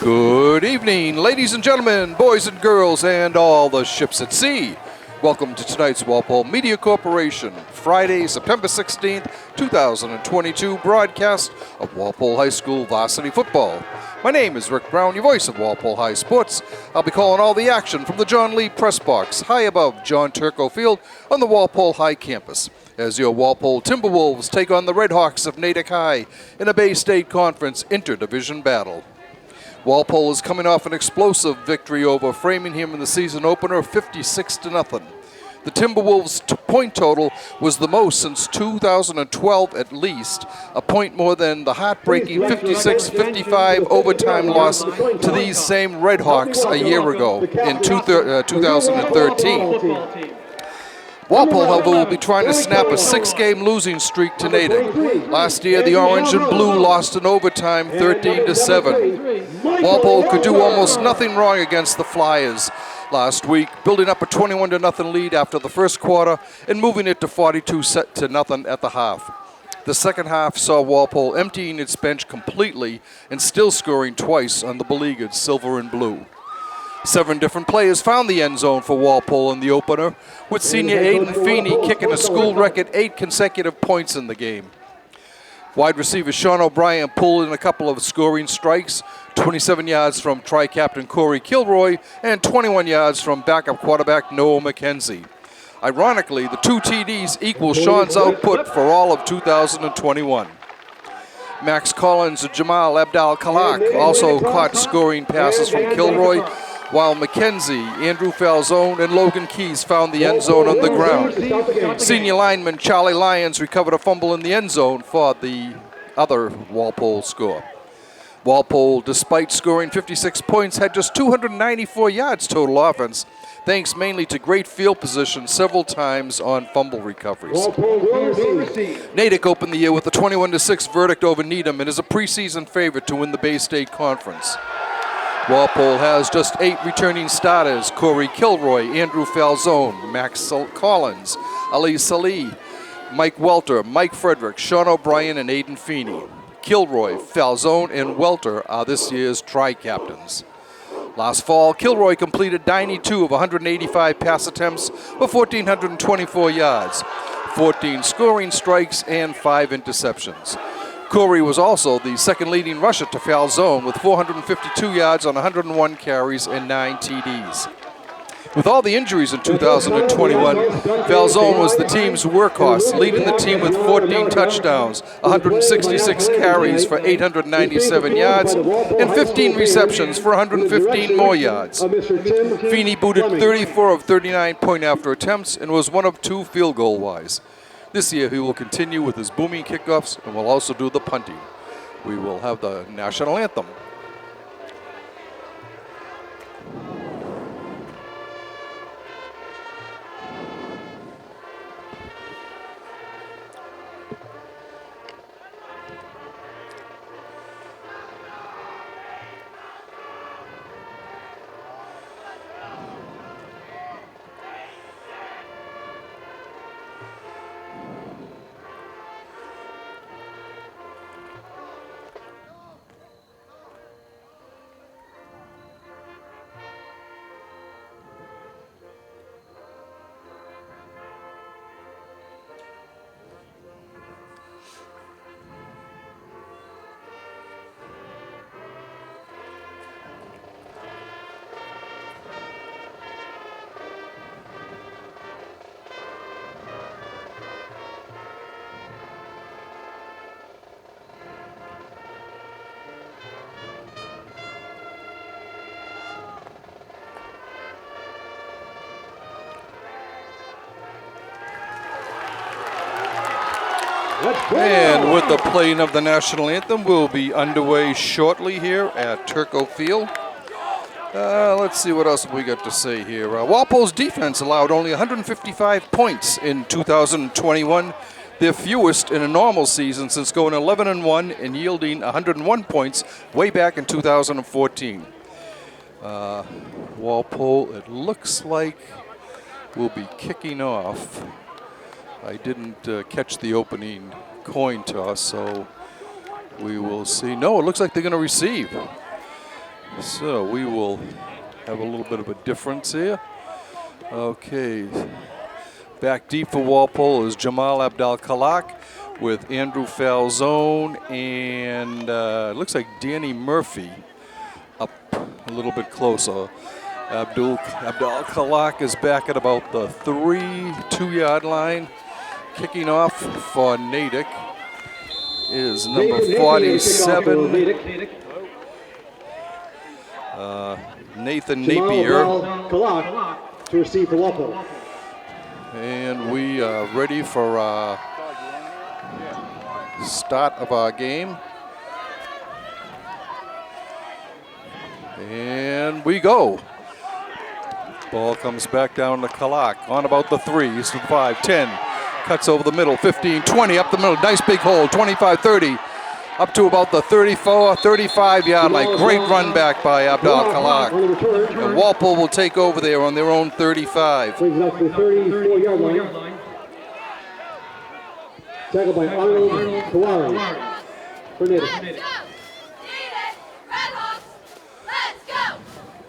Good evening, ladies and gentlemen, boys and girls, and all the ships at sea. Welcome to tonight's Walpole Media Corporation, Friday, September 16th, 2022 broadcast of Walpole High School varsity football. My name is Rick Brown, your voice of Walpole High Sports. I'll be calling all the action from the John Lee Press Box, high above John Turco Field on the Walpole High campus, as your Walpole Timberwolves take on the Redhawks of Natick High in a Bay State Conference interdivision battle. Walpole is coming off an explosive victory over Framingham in the season opener, 56-0. The Timberwolves' point total was the most since 2012 at least, a point more than the heartbreaking 56-55 overtime loss to these same Redhawks a year ago in 2013. Walpole, however, will be trying to snap a 6-game losing streak to Natick. Last year, the Orange and Blue lost in overtime 13-7. Walpole could do almost nothing wrong against the Flyers last week, building up a 21-0 lead after the first quarter and moving it to 42-0 at the half. The second half saw Walpole emptying its bench completely and still scoring twice on the beleaguered Silver and Blue. 7 different players found the end zone for Walpole in the opener, with senior Aiden Feeney kicking a school record 8 consecutive points in the game. Wide receiver Sean O'Brien pulled in a couple of scoring strikes, 27 yards from tri-captain Corey Kilroy and 21 yards from backup quarterback Noah McKenzie. Ironically, the 2 TDs equal Sean's output for all of 2021. Max Collins and Jamal Abdal-Kalak also caught scoring passes from Kilroy, while McKenzie, Andrew Falzone, and Logan Keys found the end zone on the ground. Senior lineman Charlie Lyons recovered a fumble in the end zone for the other Walpole score. Walpole, despite scoring 56 points, had just 294 yards total offense, thanks mainly to great field position several times on fumble recoveries. Natick opened the year with a 21-6 verdict over Needham and is a preseason favorite to win the Bay State Conference. Walpole has just 8 returning starters: Corey Kilroy, Andrew Falzone, Max Collins, Ali Salih, Mike Welter, Mike Frederick, Sean O'Brien, and Aiden Feeney. Kilroy, Falzone, and Welter are this year's tri-captains. Last fall, Kilroy completed 92 of 185 pass attempts for 1,424 yards, 14 scoring strikes, and 5 interceptions. Corey was also the second leading rusher to Falzone with 452 yards on 101 carries and 9 TDs. With all the injuries in 2021, Falzone was the team's workhorse, leading the team with 14 touchdowns, 166 carries for 897 yards, and 15 receptions for 115 more yards. Feeney booted 34 of 39 point-after attempts and was 1 of 2 field goal-wise. This year, he will continue with his booming kickoffs and will also do the punting. We will have the national anthem. And with the playing of the national anthem, we'll be underway shortly here at Turco Field. Let's see what else we got to say here. Walpole's defense allowed only 155 points in 2021, their fewest in a normal season since going 11-1 and yielding 101 points way back in 2014. Walpole, it looks like, will be kicking off. I didn't catch the opening coin toss, so we will see. No, it looks like they're going to receive. So we will have a little bit of a difference here. Okay. Back deep for Walpole is Jamal Abdal-Khalak with Andrew Falzone and it looks like Danny Murphy up a little bit closer. Abdal-Khalak is back at about the 2-yard line. Kicking off for Natick is number 47, Nathan Napier. To receive for Walpole. And we are ready for start of our game. And we go. Ball comes back down to Kalak on about the 3. He's to 5, 10. Cuts over the middle, 15, 20, up the middle. Nice big hole, 25, 30. Up to about the 34, 35-yard line. Great run back by Abdal-Khalak. And Walpole will take over there on their own 35. Brings up the 34-yard line. Tackled by Arnold Kawari for Natick.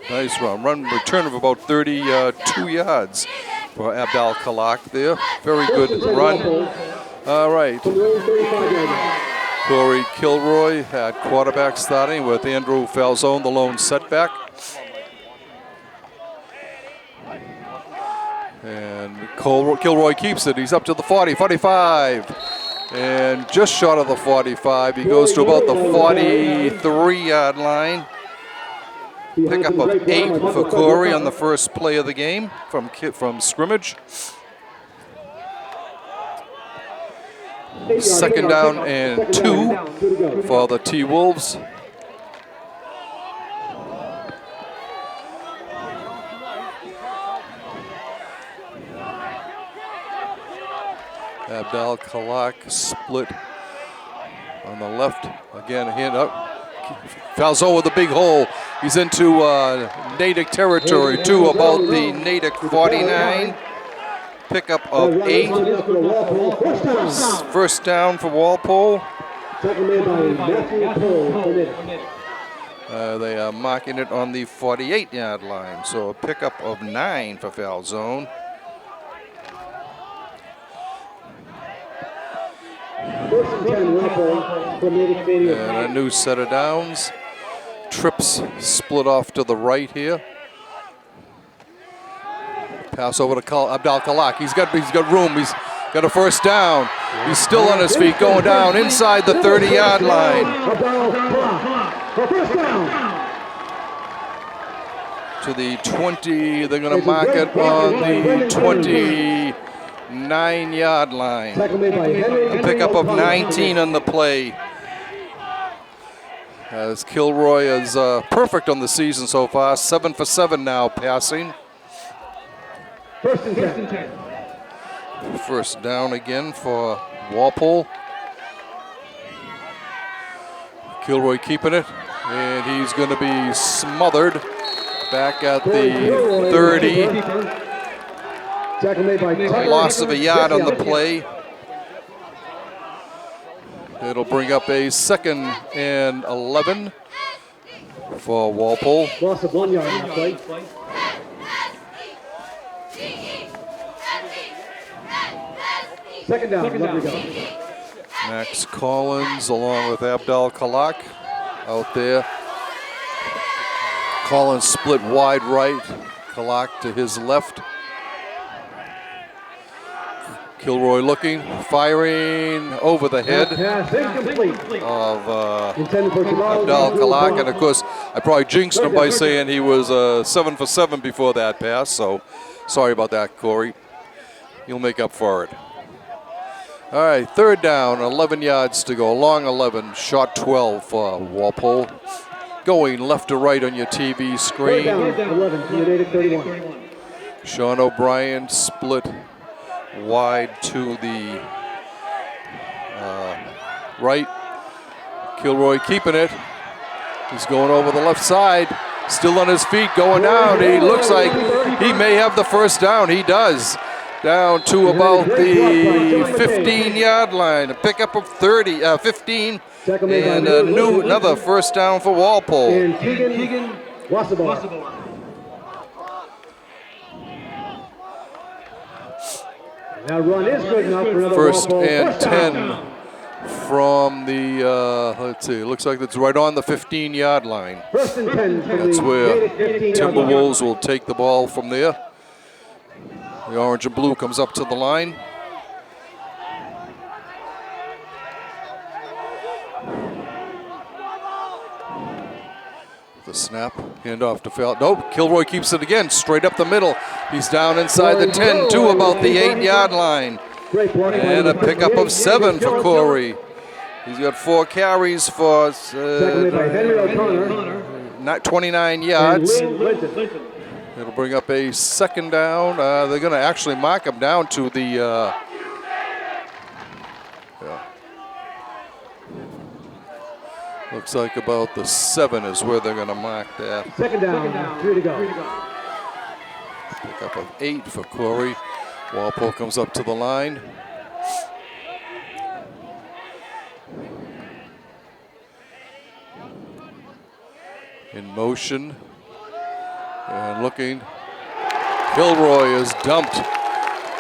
Nice run. Return of about 32 yards for Abdal-Khalak there. Very good run. All right. Corey Kilroy at quarterback starting with Andrew Falzone, the lone setback. And Kilroy keeps it. He's up to the 40, 45. And just short of the 45. He goes to about the 43-yard line. Pickup of 8 for Corey on the first play of the game from scrimmage. Second down and 2 for the T-Wolves. Abdal-Khalak split on the left. Again, hand up. Falzone with a big hole. He's into Natick territory to about the Natick 49. Pickup of 8. First down for Walpole. They are marking it on the 48-yard line. So a pickup of 9 for Falzone. And a new set of downs. Trips split off to the right here. Pass over to Abdal-Khalak. He's got room. He's got a first down. He's still on his feet, going down inside the 30-yard line. To the 20. They're going to mark it on the 29-yard line. A pickup of 19 on the play. As Kilroy is perfect on the season so far. 7 for 7 now passing. First and 10. First down again for Walpole. Kilroy keeping it, and he's going to be smothered back at the 30. Loss of a yard on the play. It'll bring up a 2nd and 11 for Walpole. Loss of 1 yard on the play. Second down. Max Collins along with Abdal-Khalak out there. Collins split wide right. Khalak to his left. Kilroy looking, firing over the head of Abdal-Khalak. And of course, I probably jinxed him by saying he was 7 for 7 before that pass. So sorry about that, Corey. He'll make up for it. All right, third down, 11 yards to go. Long 11, short 12 for Walpole. Going left to right on your TV screen. 11, Sean O'Brien split wide to the right. Kilroy keeping it. He's going over the left side. Still on his feet, going down. He looks like he may have the first down. He does. Down to about the 15-yard line. A pickup of 15 Tackle made by And number another first down for Walpole. and Keegan Wassabar. That run is good enough for another First Walpole and first down. 10 from the, let's see, it looks like it's right on the 15-yard line. First and 10 from That's the where Natick 15-yard Timberwolves line. will take the ball from there. The orange and blue comes up to the line. The snap, handoff to Fel. Nope, Kilroy keeps it again, straight up the middle. He's down inside the 10 to about the 8-yard line. Great block by And a number pickup 58, of 7 for Kilroy. Corey. He's got 4 carries for Tackle made by Henry O'Connor. not 29 And yards. Lynn Linton. It'll bring up a second down. They're going to actually mark him down to the. Yeah. Looks like about the 7 is where they're going to mark that. Second down, 3 to go. Pick up of 8 for Corey. Walpole comes up to the line. In motion. And looking. Kilroy is dumped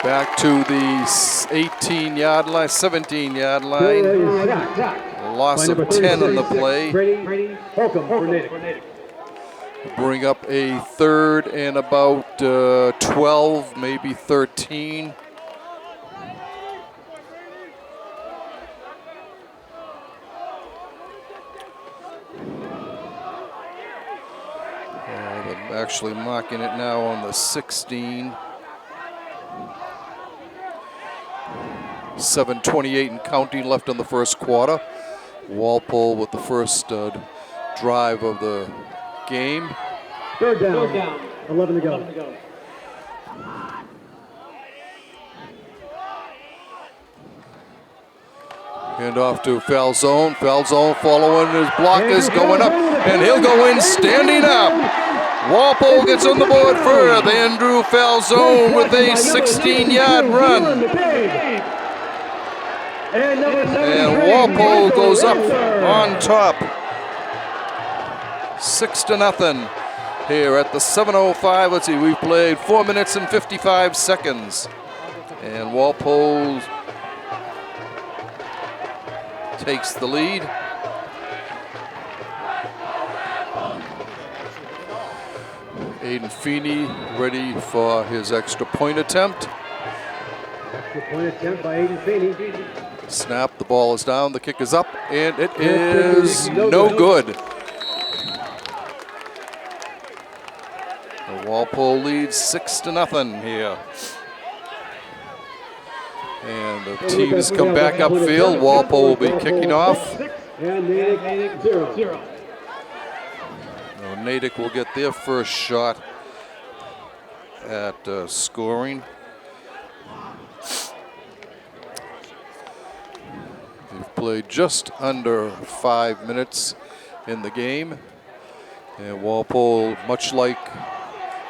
back to the 18-yard line, 17-yard line. Loss of 10 in the play. Brady Holcomb for Natick. Bring up a third and about 12, maybe 13. They're actually marking it now on the 16. 7:28 and counting left in the first quarter. Walpole with the first drive of the game. Third down, 11 to go. Hand off to Falzone. Falzone following his block is going up, and he'll go in standing up. Walpole gets on the board first. Andrew Falzone with a 16-yard run. And Walpole goes up on top. 6-0 here at the 7:05. Let's see, we've played 4 minutes and 55 seconds. And Walpole takes the lead. Aiden Feeney ready for his extra point attempt. Extra point attempt by Aiden Feeney. Snap, the ball is down, the kick is up, and it is no good. The Walpole leads 6-0 here. And the team has come back upfield. Walpole will be kicking off. And Natick 0. Natick will get their first shot at scoring. They've played just under 5 minutes in the game. And Walpole, much like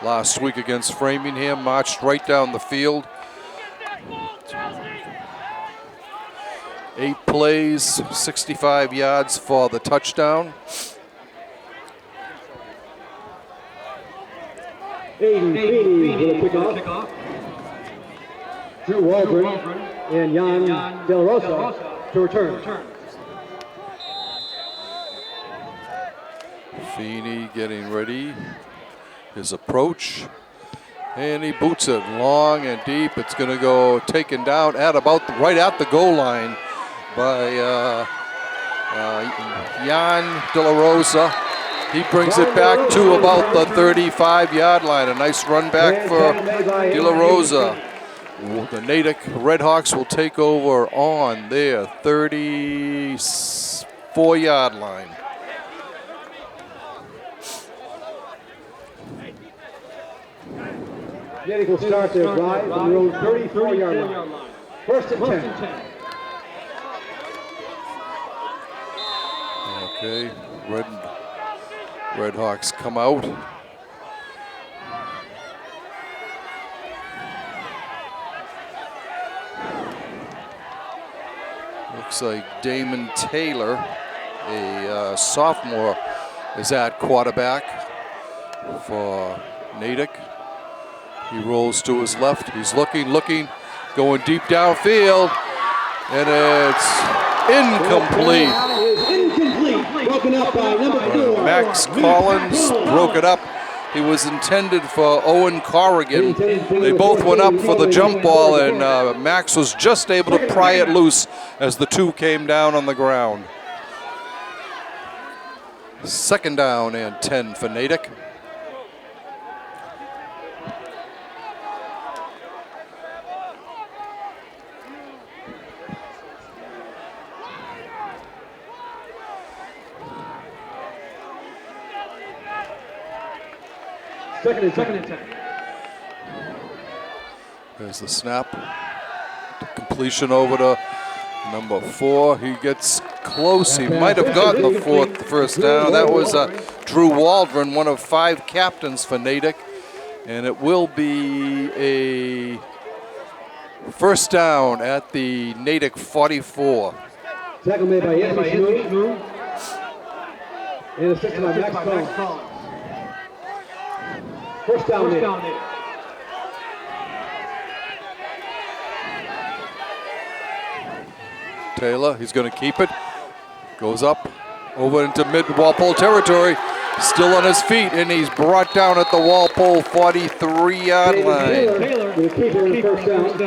last week against Framingham, marched right down the field. 8 plays, 65 yards for the touchdown. Aiden Feeney with a kickoff. Drew Waldron and Jan Del Rosa to return. Feeney getting ready. His approach. And he boots it long and deep. It's going to go taken down at about right at the goal line by Jan De La Rosa. He brings it back to about the 35-yard line. A nice run back for De La Rosa. The Natick Redhawks will take over on their 34-yard line. Natick will start their drive from their own 34-yard line. First and 10. Okay, Redhawks come out. Looks like Damon Taylor, a sophomore, is at quarterback for Natick. He rolls to his left. He's looking, going deep downfield, and it's incomplete. Broken up by number 4. Max Collins broke it up. He was intended for Owen Corrigan. They both went up for the jump ball, and Max was just able to pry it loose as the two came down on the ground. 2nd down and 10 for Natick. Second and 10. There's the snap. Completion over to number 4. He gets close. He might have gotten the first down. That was Drew Waldron, one of 5 captains for Natick. And it will be a first down at the Natick 44. Tackle made by Anthony Smoot. And assisted by Max Collins. First down Natick. Taylor, he's going to keep it. Goes up over into mid-Walpole territory. Still on his feet, and he's brought down at the Walpole 43-yard line.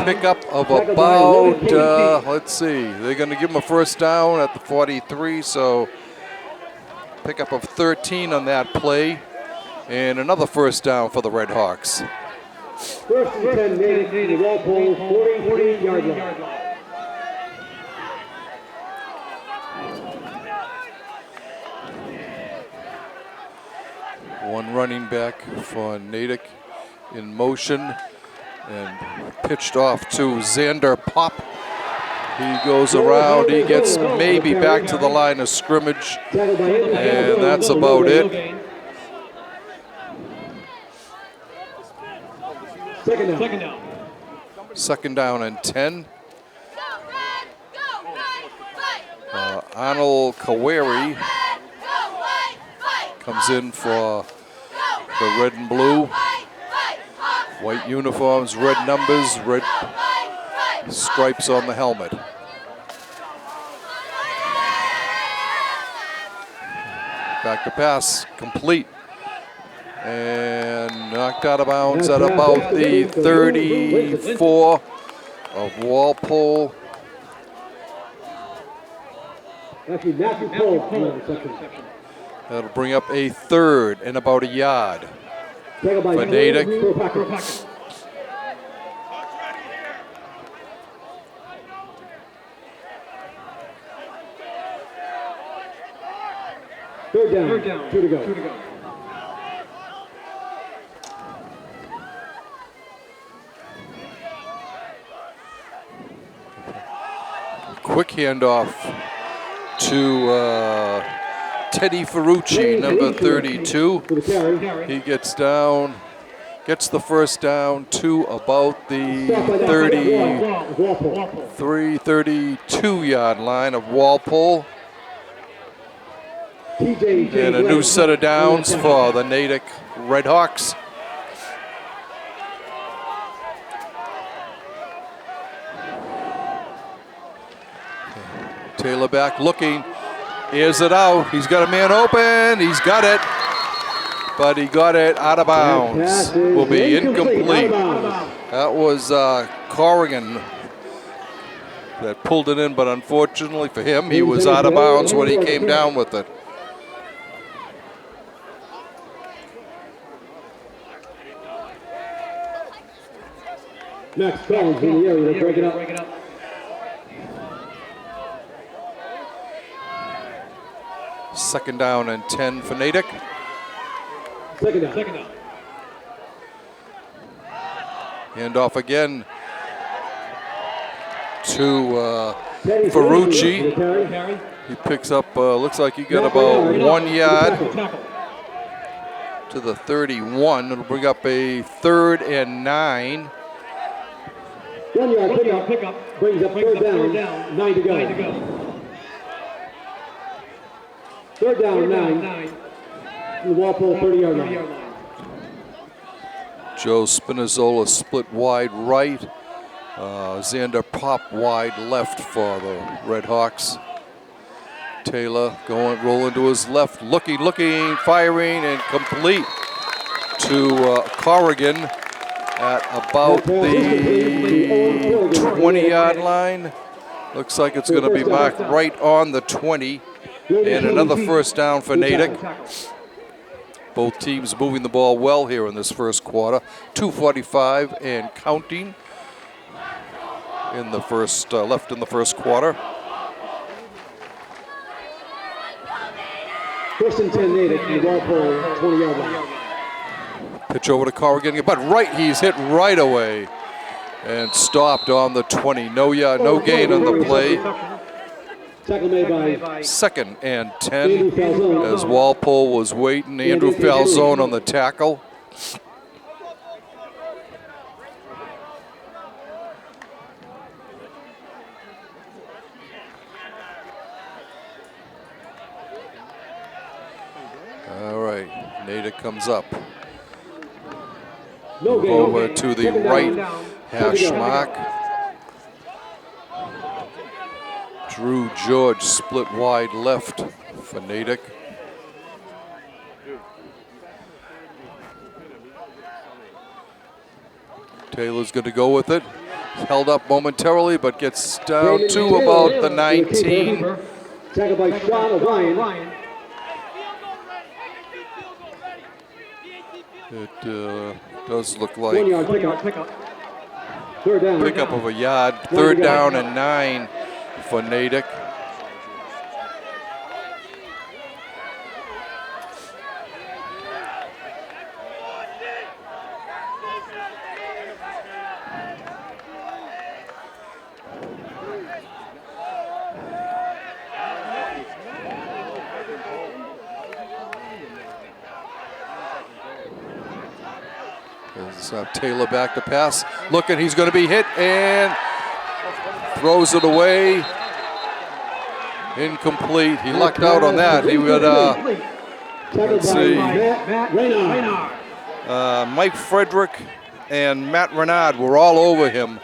Pickup of about, let's see, they're going to give him a first down at the 43, so pickup of 13 on that play, and another first down for the Red Hawks. First and 10, Natick, Walpole 43-yard line. One running back for Natick in motion and pitched off to Xander Pop. He goes around, he gets maybe back to the line of scrimmage, and that's about it. Second down and 10. Arnold Kaweri comes in for the red and blue. White uniforms, red numbers, red stripes on the helmet. Back to pass, complete. And knocked out of bounds at about the 34 of Walpole. That'll bring up a third and about a yard for Natick. Third down, 2 to go. Quick handoff to Teddy Ferrucci, number 32. He gets down, gets the first down to about the 32 yard line of Walpole. And a new set of downs for the Natick Red Hawks. Taylor back looking. Here's it out. He's got a man open. He's got it. But he got it out of bounds. Will be incomplete. That was Corrigan that pulled it in, but unfortunately for him, he was out of bounds when he came down with it. Max Collins in the area. They break it up. Second down and 10 for Natick. Second down. Hand off again to Ferrucci. He picks up, looks like he got about 1 yard to the 31. It'll bring up a 3rd and 9. 1 yard pickup. pickup brings up third down, 9 to go. Third down, 9. From the Walpole 30-yard line. Joe Spinazzola split wide right. Xander Pop wide left for the Red Hawks. Taylor rolling to his left, looking, firing, and complete to Corrigan at about the 20-yard line. Looks like it's going to be marked right on the 20. And another first down for Natick. Both teams moving the ball well here in this first quarter. 2:45 and counting in the first left in the first quarter. First and 10 Natick, the Walpole 20-yard line. Pitch over to Corrigan, but he's hit right away and stopped on the 20. No gain on the play. Tackle made by Second and 10 as Walpole was waiting. Andrew Falzone on the tackle. All right, Natick comes up. Move over to the right hash mark. Drew George split wide left for Natick. Taylor's going to go with it. Held up momentarily, but gets down to about the 19. Tackled by Sean O'Brien. It does look like 1-yard pickup. Third down. pickup of a yard. Third down and 9 for Natick. Taylor back to pass. Looking, he's going to be hit and throws it away. Incomplete. He lucked out on that. He would, let's see, Mike Frederick and Matt Renard were all over him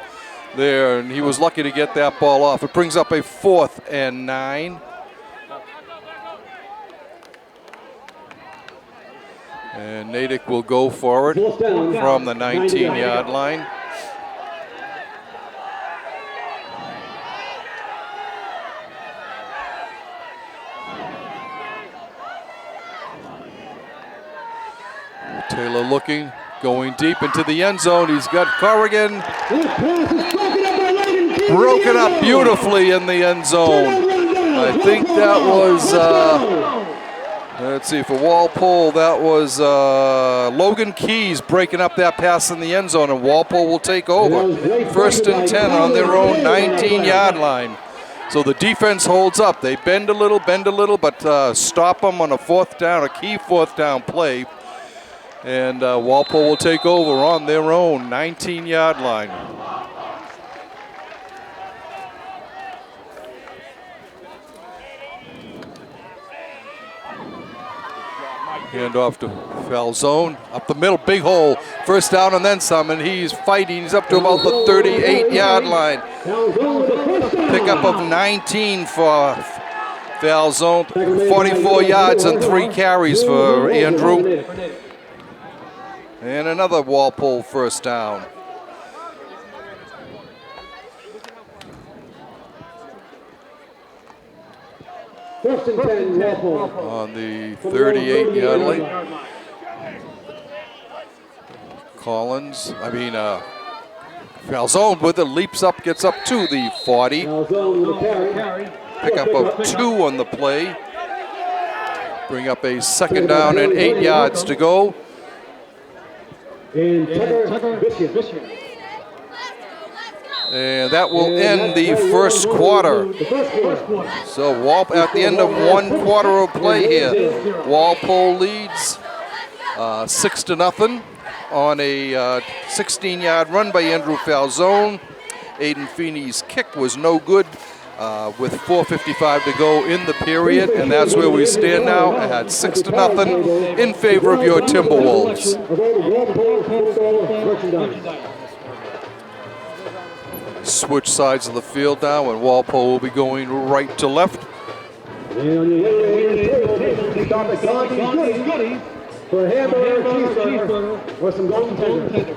there, and he was lucky to get that ball off. It brings up a 4th and 9. And Natick will go for it from the 19-yard line. Taylor looking, going deep into the end zone. He's got Corrigan broken up beautifully in the end zone. I think that was, let's see, for Walpole, that was Logan Keys breaking up that pass in the end zone, and Walpole will take over. First and 10 on their own 19-yard line. So the defense holds up. They bend a little, but stop them on a key fourth down play. And Walpole will take over on their own 19-yard line. Hand off to Falzone, up the middle, big hole, first down and then some, and he's fighting. He's up to about the 38-yard line. Pickup of 19 for Falzone, 44 yards and 3 carries for Andrew. And another Walpole first down. First and 10, Walpole. On the 38-yard line. Falzone with it, leaps up, gets up to the 40. Pickup of 2 on the play. Bring up a second down and 8 yards to go. And Tucker Bishop. And that will end the first quarter. So at the end of 1 quarter of play here, Walpole leads 6-0 on a 16-yard run by Andrew Falzone. Aiden Feeney's kick was no good with 4:55 to go in the period, and that's where we stand now at 6-0 in favor of your Timberwolves. Switch sides of the field now, and Walpole will be going right to left. For a hamburger, cheeseburger, or some golden tender.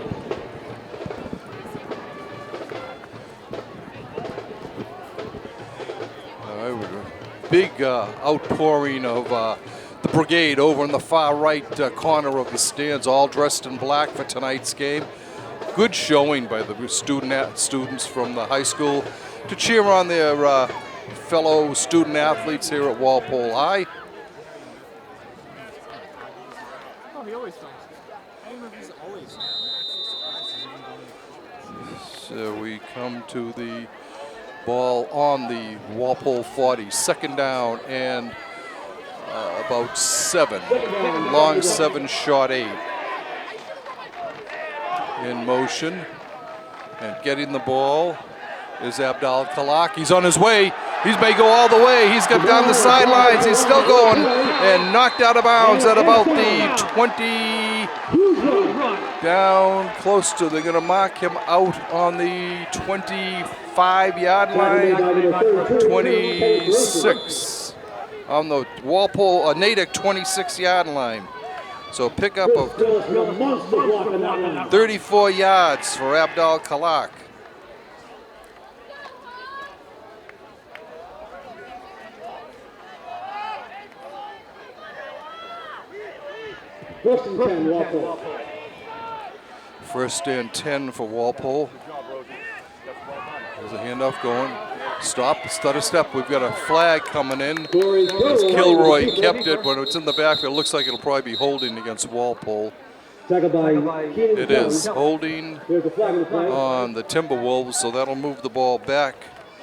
Big outpouring of the brigade over in the far right corner of the stands, all dressed in black for tonight's game. Good showing by the students from the high school to cheer on their fellow student athletes here at Walpole High. Oh, he always films. I don't know if he's always here. So we come to the ball on the Walpole 40, 2nd down and about 7. Long 7, short 8. In motion and getting the ball is Abdal Kalak. He's on his way. He may go all the way. He's got down the sidelines. He's still going and knocked out of bounds at about the 20. Down close to, they're going to mark him out on the 25-yard line. 26 on the Walpole, Natick 26-yard line. So pickup of 34 yards for Abdal Kalak. First and 10 for Walpole. There's a handoff going. Stop, stutter step. We've got a flag coming in. As Kilroy kept it. When it's in the backfield, it looks like it'll probably be holding against Walpole. It is holding on the Timberwolves, so that'll move the ball back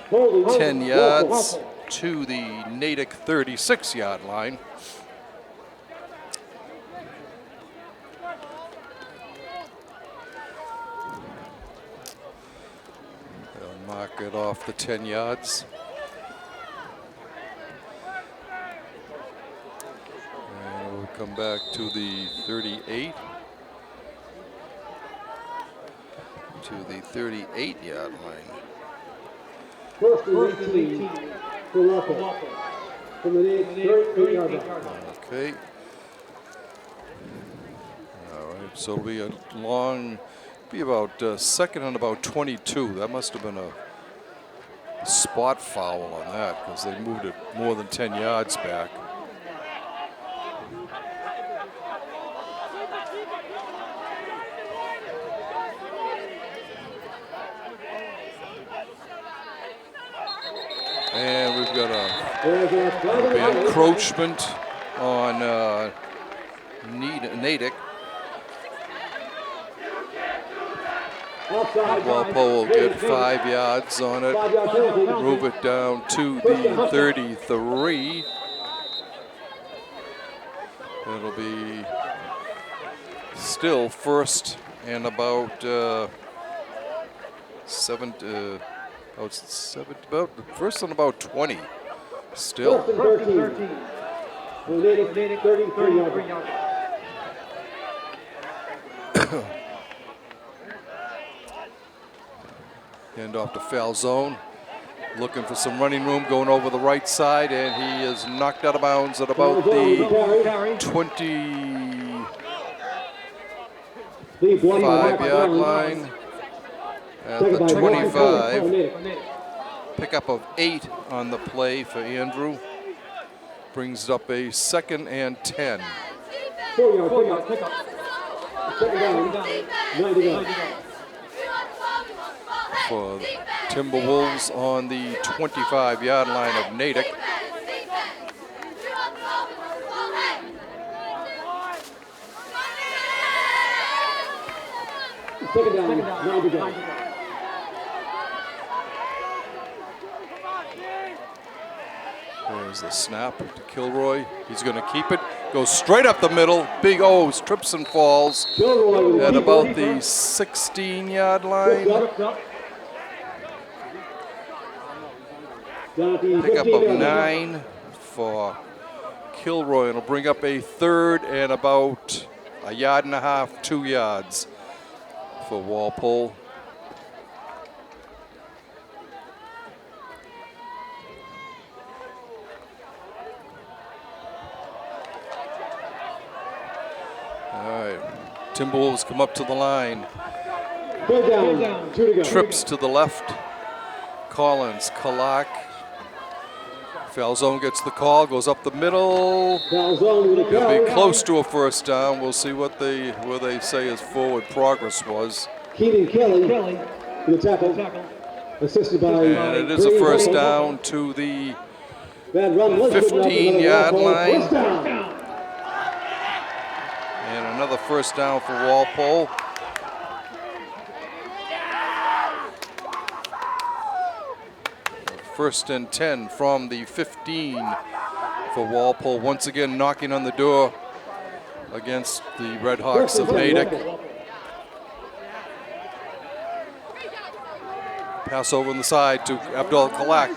10 yards to the Natick 36-yard line. Mark it off the 10 yards. And we'll come back to the 38. To the 38-yard line. First and 18 for Walpole. From the 38-yard line. Okay. All right, so it'll be a long, be about 2nd and about 22. That must have been a spot foul on that because they moved it more than 10 yards back. And we've got a encroachment on Natick. Walpole will get 5 yards on it. Move it down to the 33. It'll be still first and about first and about 20. Still. Hand off to foul zone. Looking for some running room, going over the right side, and he is knocked out of bounds at about the 25-yard line. At the 25. Pickup of 8 on the play for Andrew. Brings it up a 2nd and 10. 4-yard pickup. 2nd down, 90 For Timberwolves on the 25-yard line of Natick. Second down, 90 yards. There's the snap to Kilroy. He's going to keep it. Goes straight up the middle. Big O's, trips and falls at about the 16-yard line. Down at the Pickup 15 of yard line. 9 for Kilroy, and it'll bring up a third and about a yard and a half, 2 yards for Walpole. All right, Timberwolves come up to the line. Third down, 2 to go. Trips to the left. Collins, Kalak. Falzone gets the call, goes up the middle. Falzone with a It'll carry. be close to a first down. We'll see what where they say his forward progress was. Keaton Kelly with a tackle. Assisted by. And it is a Grady first Walpole. down to the That run was good enough for 15-yard Walpole. line. First down. and another first down for Walpole. First and 10 from the 15 for Walpole. Once again knocking on the door against the Red Hawks of Natick. Pass over on the side to Abdul Kalak.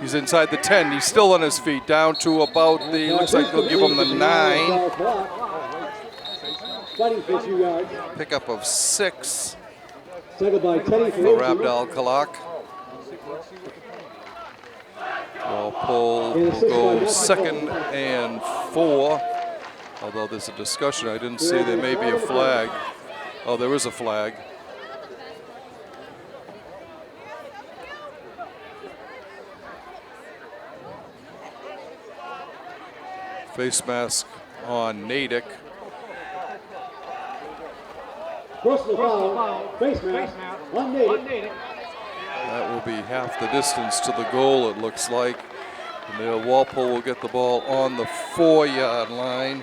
He's inside the 10. He's still on his feet. Down to about the, looks like they'll give him the 9. Fighting for 2 yards. Pickup of 6 Tackled by Teddy for Abdul Kalak. Walpole will go second and 4. Although there's a discussion, I didn't see there may be a flag. Oh, there is a flag. Face mask on Natick. Personal foul. Face mask. On Natick. That will be half the distance to the goal, it looks like. And there, Walpole will get the ball on the 4-yard line.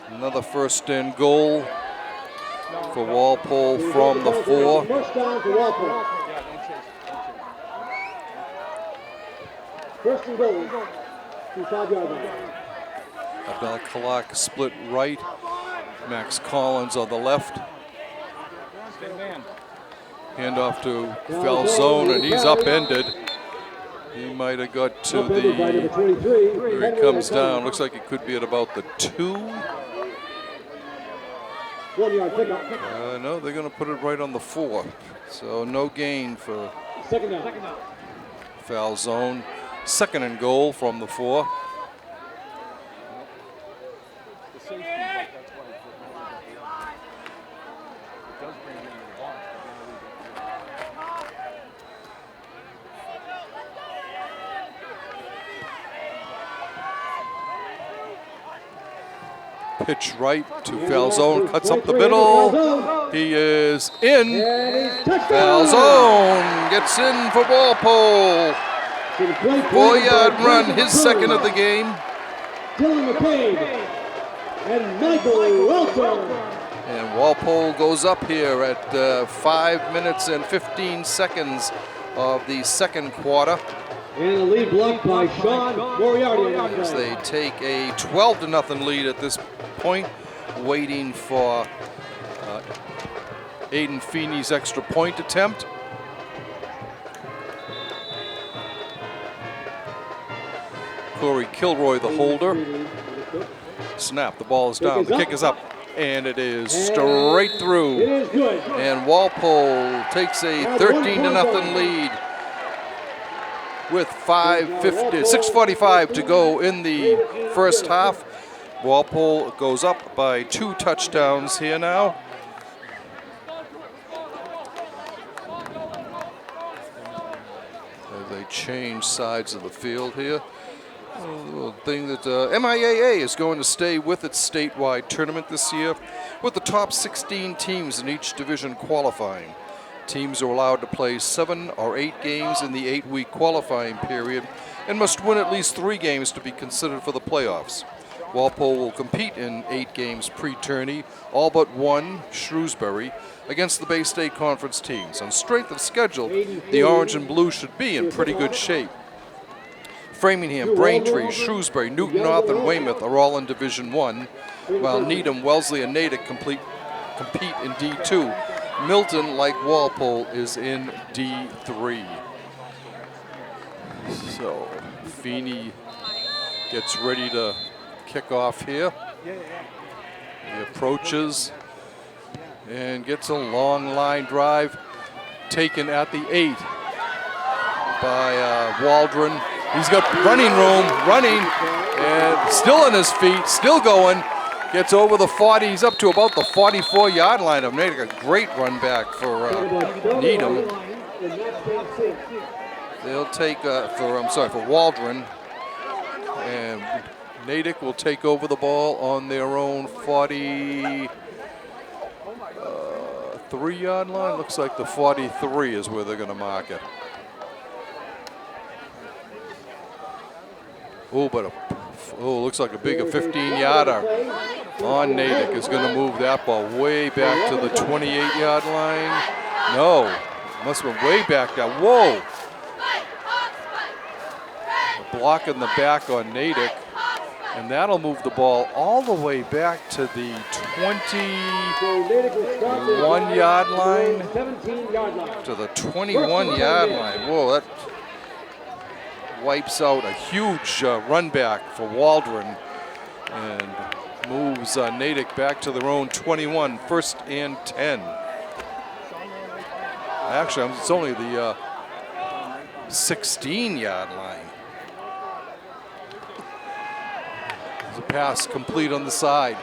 Another first and goal for Walpole from the 4. First down for Walpole. First and goal to 5-yard line. Abdul Kalak split right. Max Collins on the left. Hand off to Falzone, and he's upended. He might have got to Upended by number 23. where he comes down. Looks like it could be at about the 2. 1-yard pickup. No, they're going to put it right on the 4. So no gain for Second down. Falzone. Second and goal from the 4. Pitch right to Falzone, cuts up the middle. He is in. Falzone gets in for Walpole. 4-yard run, his second of the game. Dylan McCabe and Michael Welton. And Walpole goes up here at 5 minutes and 15 seconds of the second quarter. And a lead blocked by Sean Moriarty. As they take a 12-0 lead at this point, waiting for Aiden Feeney's extra point attempt. Corey Kilroy, the holder. Snap, the ball is down, the kick is up, and it is straight through. It is good. And Walpole takes a 13-0 lead with 6:45 to go in the first half. Walpole goes up by 2 touchdowns here now. As they change sides of the field here. A little thing that MIAA is going to stay with its statewide tournament this year, with the top 16 teams in each division qualifying. Teams are allowed to play 7 or 8 games in the 8-week qualifying period and must win at least 3 games to be considered for the playoffs. Walpole will compete in 8 games pre-tourney, all but 1, Shrewsbury, against the Bay State Conference teams. On strength of schedule, the Orange and Blue should be in pretty good shape. Framingham, Braintree, Shrewsbury, Newton North, and Weymouth are all in Division 1, while Needham, Wellesley, and Natick compete in D2. Milton, like Walpole, is in D3. So Feeney gets ready to kick off here. He approaches and gets a long line drive taken at the 8 by Waldron. He's got running room, running, and still on his feet, still going. Gets over the 40, he's up to about the 44-yard line of Natick. A great run back for Needham. They'll take, for Waldron. And Natick will take over the ball on their own 43-yard line. Looks like the 43 is where they're going to mark it. Oh, but looks like a big 15-yarder on Natick is going to move that ball way back to the 28-yard line. No, must have been way back there. Whoa! A block in the back on Natick, and that'll move the ball all the way back to the 21-yard line. To the 21-yard line. Whoa, that wipes out a huge run back for Waldron and moves Natick back to their own 21, 1st and 10. Actually, it's only the 16-yard line. There's a pass complete on the side.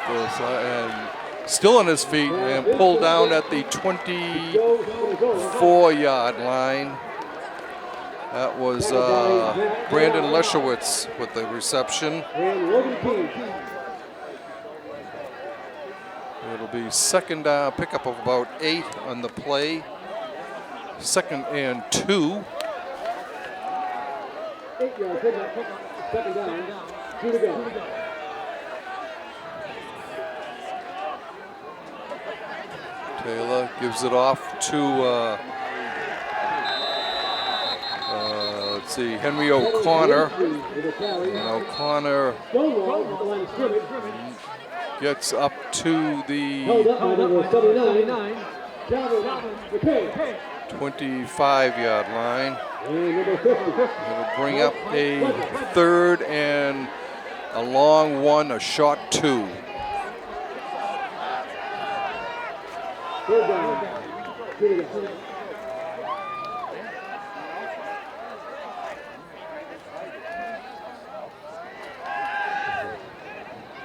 And still on his feet and pulled down at the 24-yard line. That was Brandon Leschowitz with the reception. It'll be second down, pickup of about 8 on the play. 2nd and 2. 8-yard pickup, second down, 2 to go. Taylor gives it off to let's see, Henry O'Connor. And O'Connor gets up to the 25-yard line. It'll bring up a 3rd and a long 1, a short 2.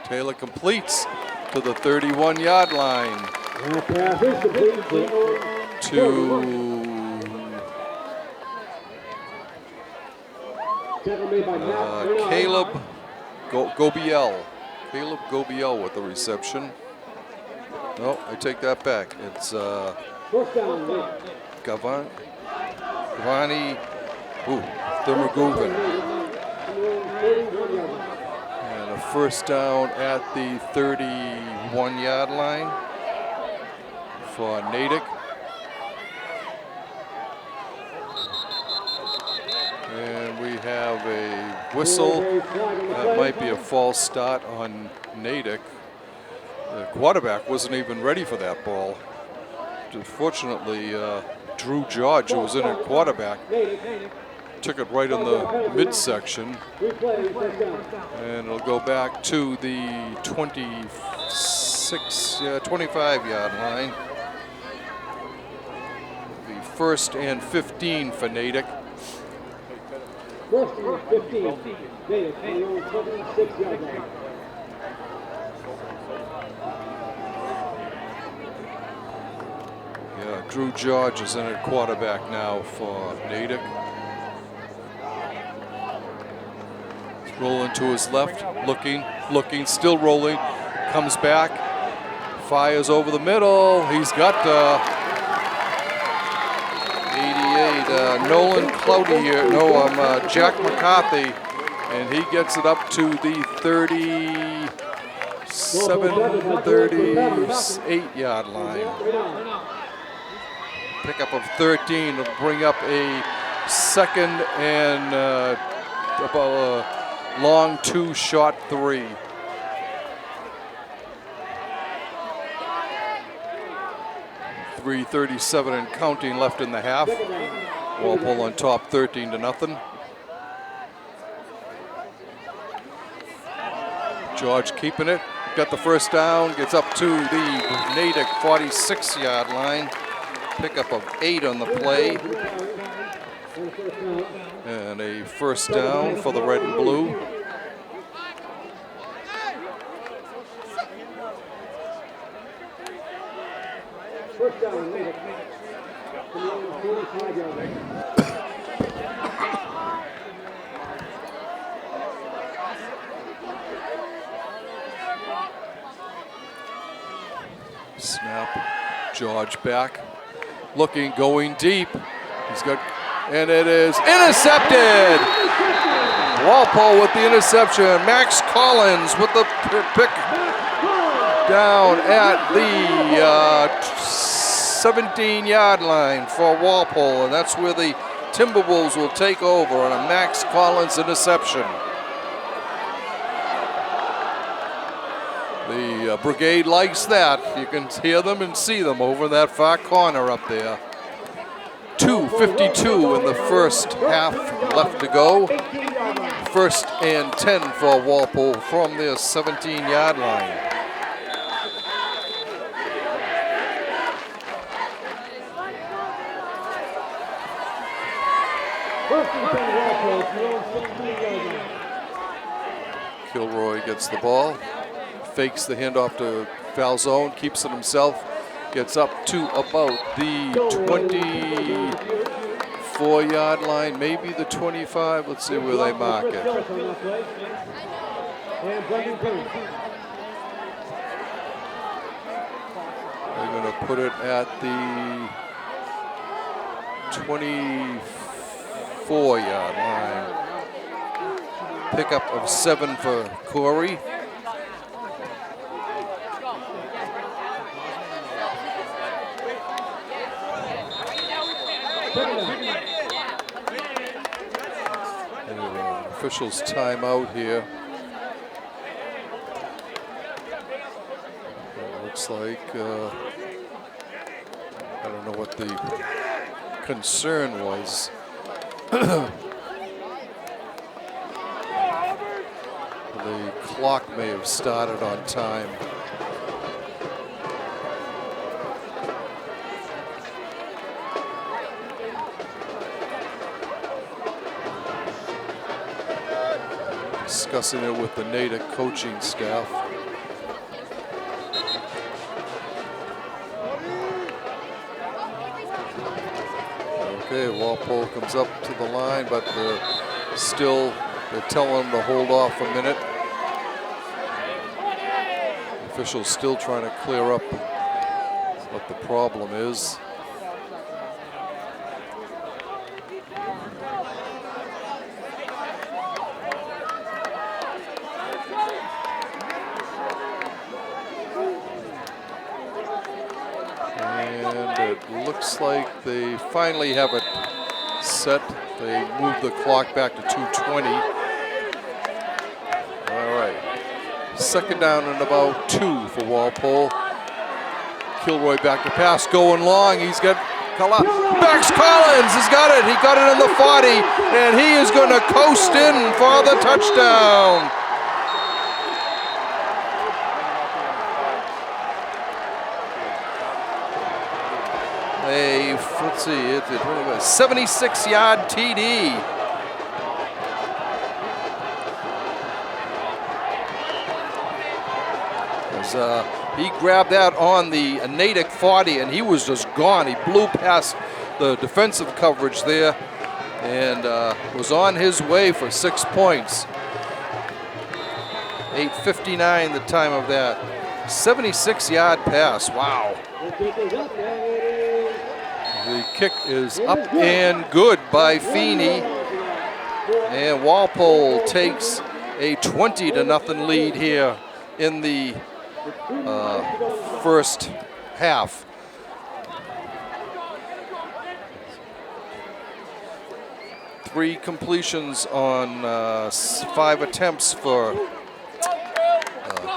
Taylor completes to the 31-yard line to Caleb Gobiel. Caleb Gobiel with the reception. No, I take that back. It's Gavani Thurmaguvin. And a 1st down at the 31-yard line for Natick. And we have a whistle. That might be a false start on Natick. The quarterback wasn't even ready for that ball. Fortunately, Drew George, who was in at quarterback, took it right in the midsection. And it'll go back to the 25-yard line. It'll be 1st and 15 for Natick. 1st and 15, Natick, 26-yard line. Yeah, Drew George is in at quarterback now for Natick. He's rolling to his left, looking, still rolling, comes back, fires over the middle. He's got 88, Nolan Cloutier, Jack McCarthy, and he gets it up to the 38-yard line. Pickup of 13 will bring up a 2nd and about a long 2, short 3. 3:37 and counting left in the half. Walpole on top 13-0. George keeping it, got the first down, gets up to the Natick 46-yard line. Pickup of 8 on the play. And a first down for the red and blue. First down, Natick. 45-yard line. Snap, George back, looking, going deep. He's got, and it is intercepted. Walpole with the interception. Max Collins with the pick down at the 17-yard line for Walpole, and that's where the Timberwolves will take over on a Max Collins interception. The brigade likes that. You can hear them and see them over that far corner up there. 2:52 in the first half left to go. First and 10 for Walpole from their 17-yard line. Kilroy gets the ball, fakes the handoff to foul zone, keeps it himself, gets up to about the 24-yard line, maybe the 25. Let's see where they mark it. They're going to put it at the 24-yard line. Pickup of 7 for Corey. Officials timeout here. It looks like I don't know what the concern was. The clock may have started on time. Discussing it with the Natick coaching staff. Okay, Walpole comes up to the line, but they're telling him to hold off a minute. Officials still trying to clear up what the problem is. Looks like they finally have it set. They move the clock back to 2:20. All right. Second down and about 2 for Walpole. Kilroy back to pass, going long. He's got Max Collins has got it. He got it in the 40, and he is going to coast in for the touchdown. Let's see, it's a 76-yard TD. He grabbed that on the Natick 40, and he was just gone. He blew past the defensive coverage there and was on his way for 6 points. 8:59 the time of that. 76-yard pass, wow. The kick is up and good by Feeney. And Walpole takes a 20-0 lead here in the first half. Three completions on 5 attempts for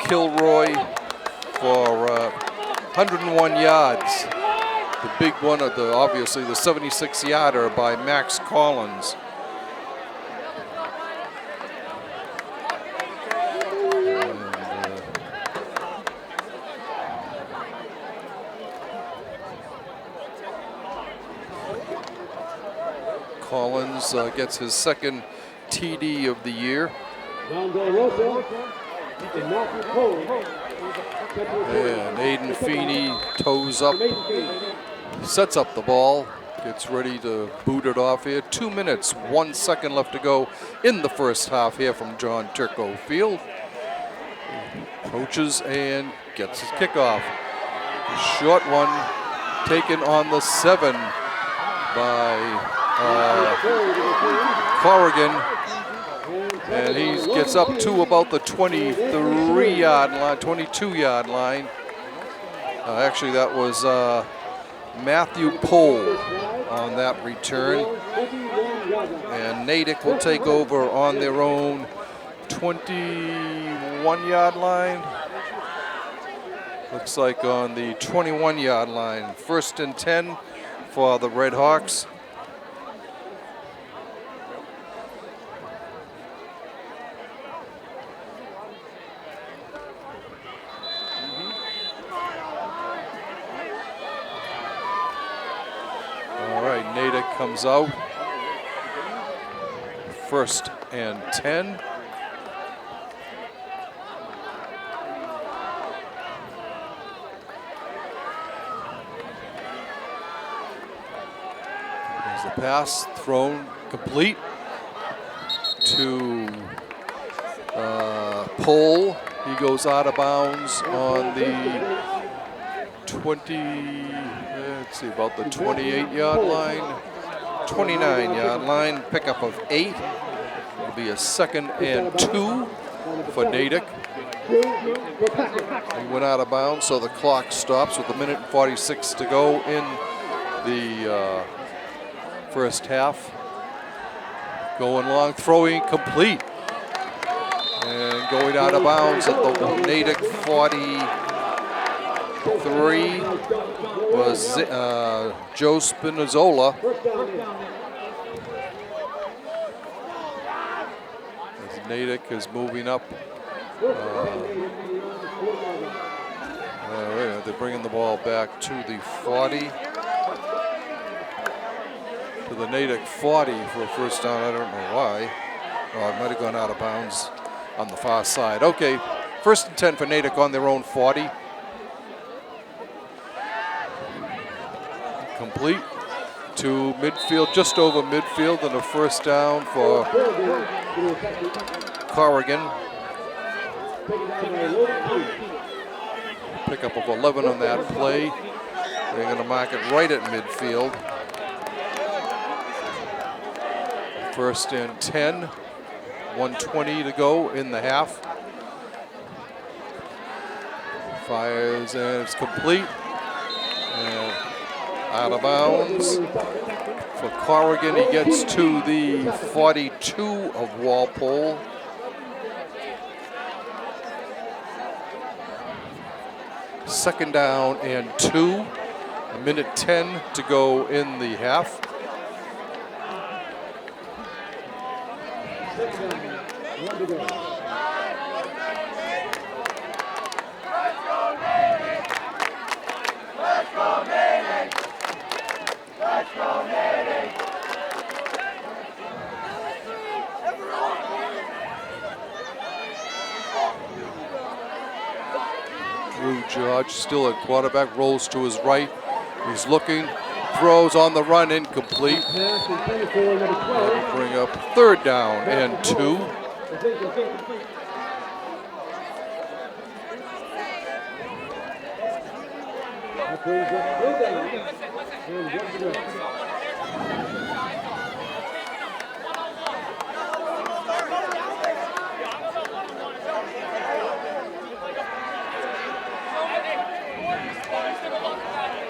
Kilroy for 101 yards. The big one, obviously the 76-yarder by Max Collins. Collins gets his second TD of the year. And Aiden Feeney toes up, sets up the ball, gets ready to boot it off here. 2 minutes, 1 second left to go in the first half here from John Turco Field. Approaches and gets his kickoff. Short one taken on the 7 by Corrigan, and he gets up to about the 23-yard line, 22-yard line. Actually, that was Matthew Pohl on that return. And Natick will take over on their own 21-yard line. Looks like on the 21-yard line. 1st and 10 for the Red Hawks. Natick comes out. 1st and 10. There's the pass thrown complete to Pohl. He goes out of bounds on the about the 28-yard line, 29-yard line, pickup of 8. It'll be a 2nd and 2 for Natick. He went out of bounds, so the clock stops with 1 minute and 46 to go in the first half. Going long, throwing complete. And going out of bounds at the Natick 43 was Joe Spinazzola. As Natick is moving up. They're bringing the ball back to the 40. To the Natick 40 for a first down. I don't know why. Oh, it might have gone out of bounds on the far side. Okay, 1st and 10 for Natick on their own 40. Complete to midfield, just over midfield, and a first down for Corrigan. Pickup of 11 on that play. They're going to mark it right at midfield. 1st and 10, 1:20 to go in the half. Fires and it's complete. And out of bounds for Corrigan. He gets to the 42 of Walpole. Second down and 2. 1:10 to go in the half. George still at quarterback, rolls to his right. He's looking, throws on the run, incomplete. That'll bring up 3rd down and 2.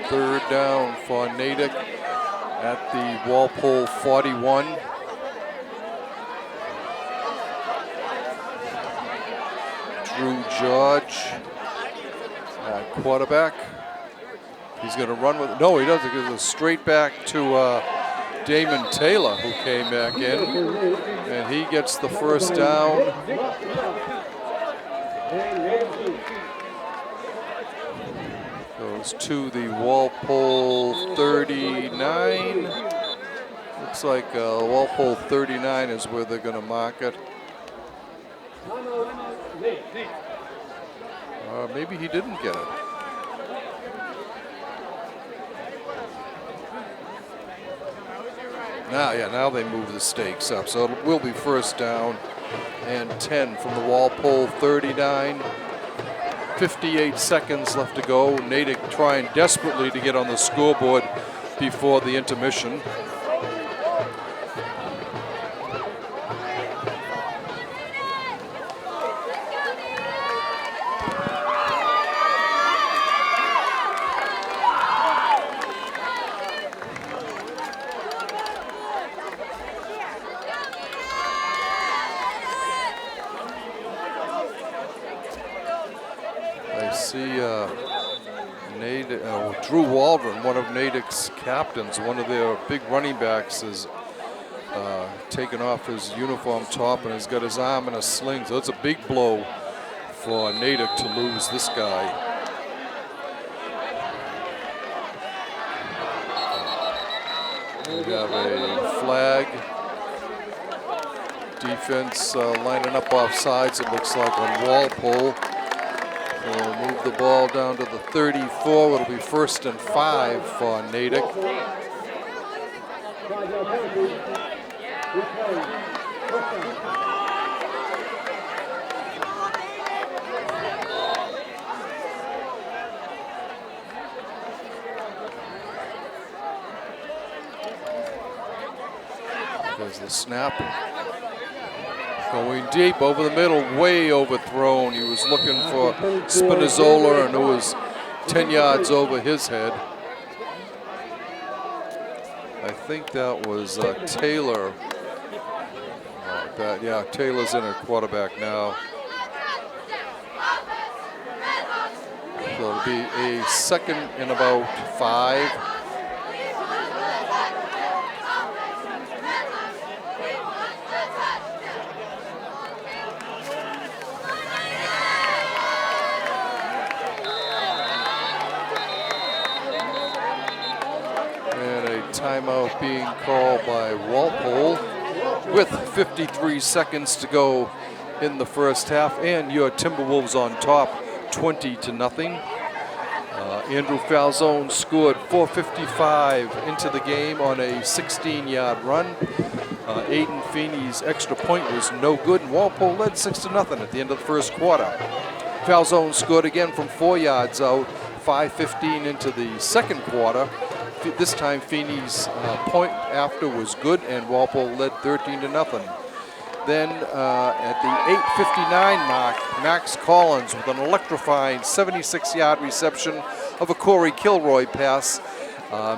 Third down for Natick at the Walpole 41. Drew George at quarterback. He's going to run with it. No, he doesn't. He goes straight back to Damon Taylor, who came back in. And he gets the first down. Goes to the Walpole 39. Looks like Walpole 39 is where they're going to mark it. Maybe he didn't get it. Now they move the stakes up. So it will be first down and 10 from the Walpole 39. 58 seconds left to go. Natick trying desperately to get on the scoreboard before the intermission. I see Drew Waldron, one of Natick's captains, one of their big running backs, is taken off his uniform top and has got his arm in a sling. So it's a big blow for Natick to lose this guy. We have a flag. Defense lining up off sides, it looks like, on Walpole. We'll move the ball down to the 34. It'll be 1st and 5 for Natick. There's the snap. Going deep over the middle, way overthrown. He was looking for Spinazzola, and it was 10 yards over his head. I think that was Taylor. Yeah, Taylor's in at quarterback now. So it'll be a 2nd and about 5. Timeout being called by Walpole with 53 seconds to go in the first half, and your Timberwolves on top 20-0. Andrew Falzone scored 4:55 into the game on a 16-yard run. Aiden Feeney's extra point was no good, and Walpole led 6-0 at the end of the first quarter. Falzone scored again from 4 yards out, 5:15 into the second quarter. This time Feeney's point after was good, and Walpole led 13-0. Then at the 8:59 mark, Max Collins with an electrifying 76-yard reception of a Corey Kilroy pass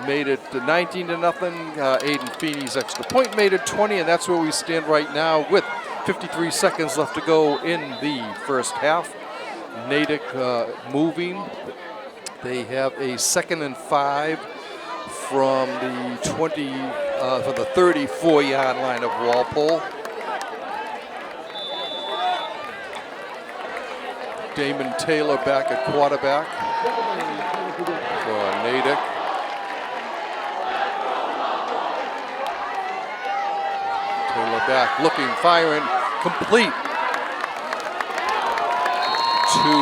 made it 19-0. Aiden Feeney's extra point made it 20, and that's where we stand right now with 53 seconds left to go in the first half. Natick moving. They have a 2nd and 5 from the 34-yard line of Walpole. Damon Taylor back at quarterback for Natick. Taylor back, looking, firing, complete to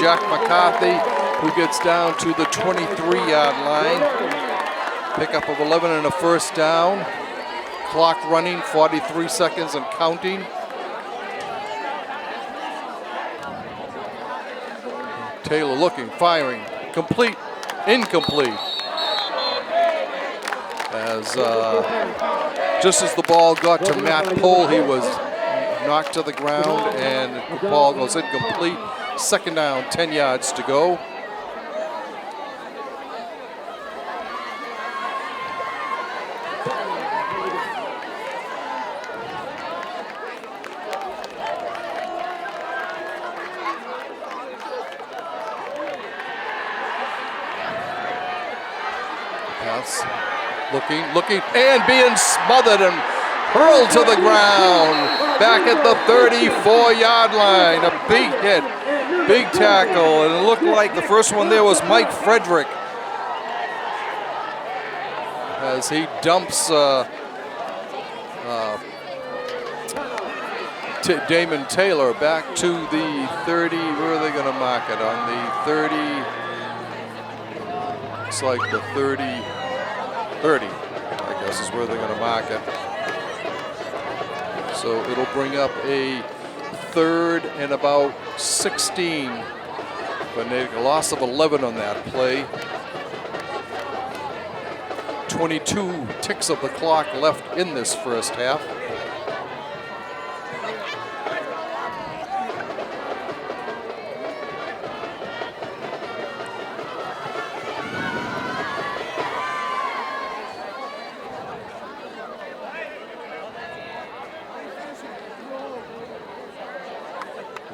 Jack McCarthy, who gets down to the 23-yard line. Pickup of 11 and a first down. Clock running, 43 seconds and counting. Taylor looking, firing, complete, incomplete. As just as the ball got to Matt Pohl, he was knocked to the ground, and the ball goes incomplete. 2nd down, 10 yards to go. pass. Looking, and being smothered and hurled to the ground. Back at the 34-yard line. A big hit, big tackle, and it looked like the first one there was Mike Frederick as he dumps Damon Taylor back to the 30. Where are they going to mark it? On the 30. Looks like the 30, I guess, is where they're going to mark it. So it'll bring up a 3rd and about 16. But a loss of 11 on that play. 22 ticks of the clock left in this first half.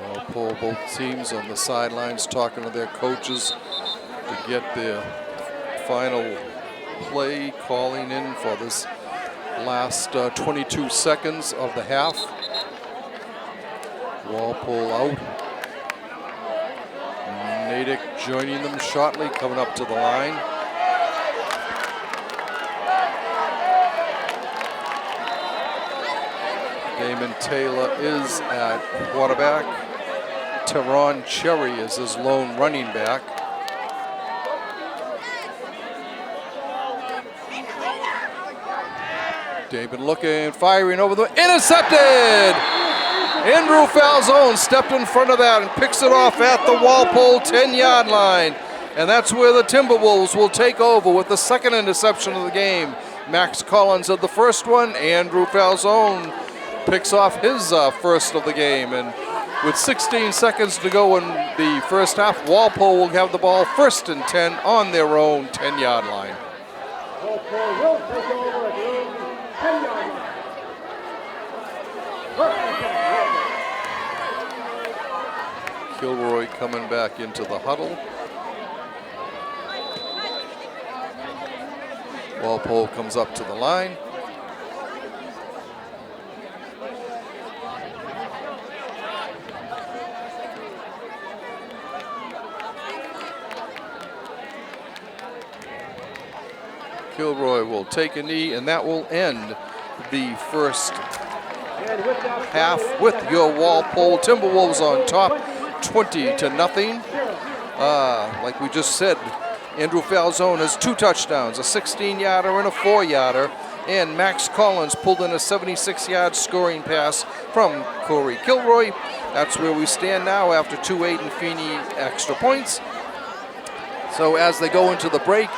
Walpole, both teams on the sidelines talking to their coaches to get their final play, calling in for this last 22 seconds of the half. Walpole out. Natick joining them shortly, coming up to the line. Damon Taylor is at quarterback. Teron Cherry is his lone running back. Damon looking, firing over the, intercepted! Andrew Falzone stepped in front of that and picks it off at the Walpole 10-yard line. And that's where the Timberwolves will take over with the second interception of the game. Max Collins had the first one. Andrew Falzone picks off his first of the game. And with 16 seconds to go in the first half, Walpole will have the ball 1st and 10 on their own 10-yard line. Walpole will take over at their own 10-yard line. Kilroy coming back into the huddle. Walpole comes up to the line. Kilroy will take a knee, and that will end the first half with your Walpole Timberwolves on top, 20-0. Like we just said, Andrew Falzone has 2 touchdowns, a 16-yarder and a 4-yarder, and Max Collins pulled in a 76-yard scoring pass from Corey Kilroy. That's where we stand now after 2 Aiden Feeney extra points. So as they go into the break,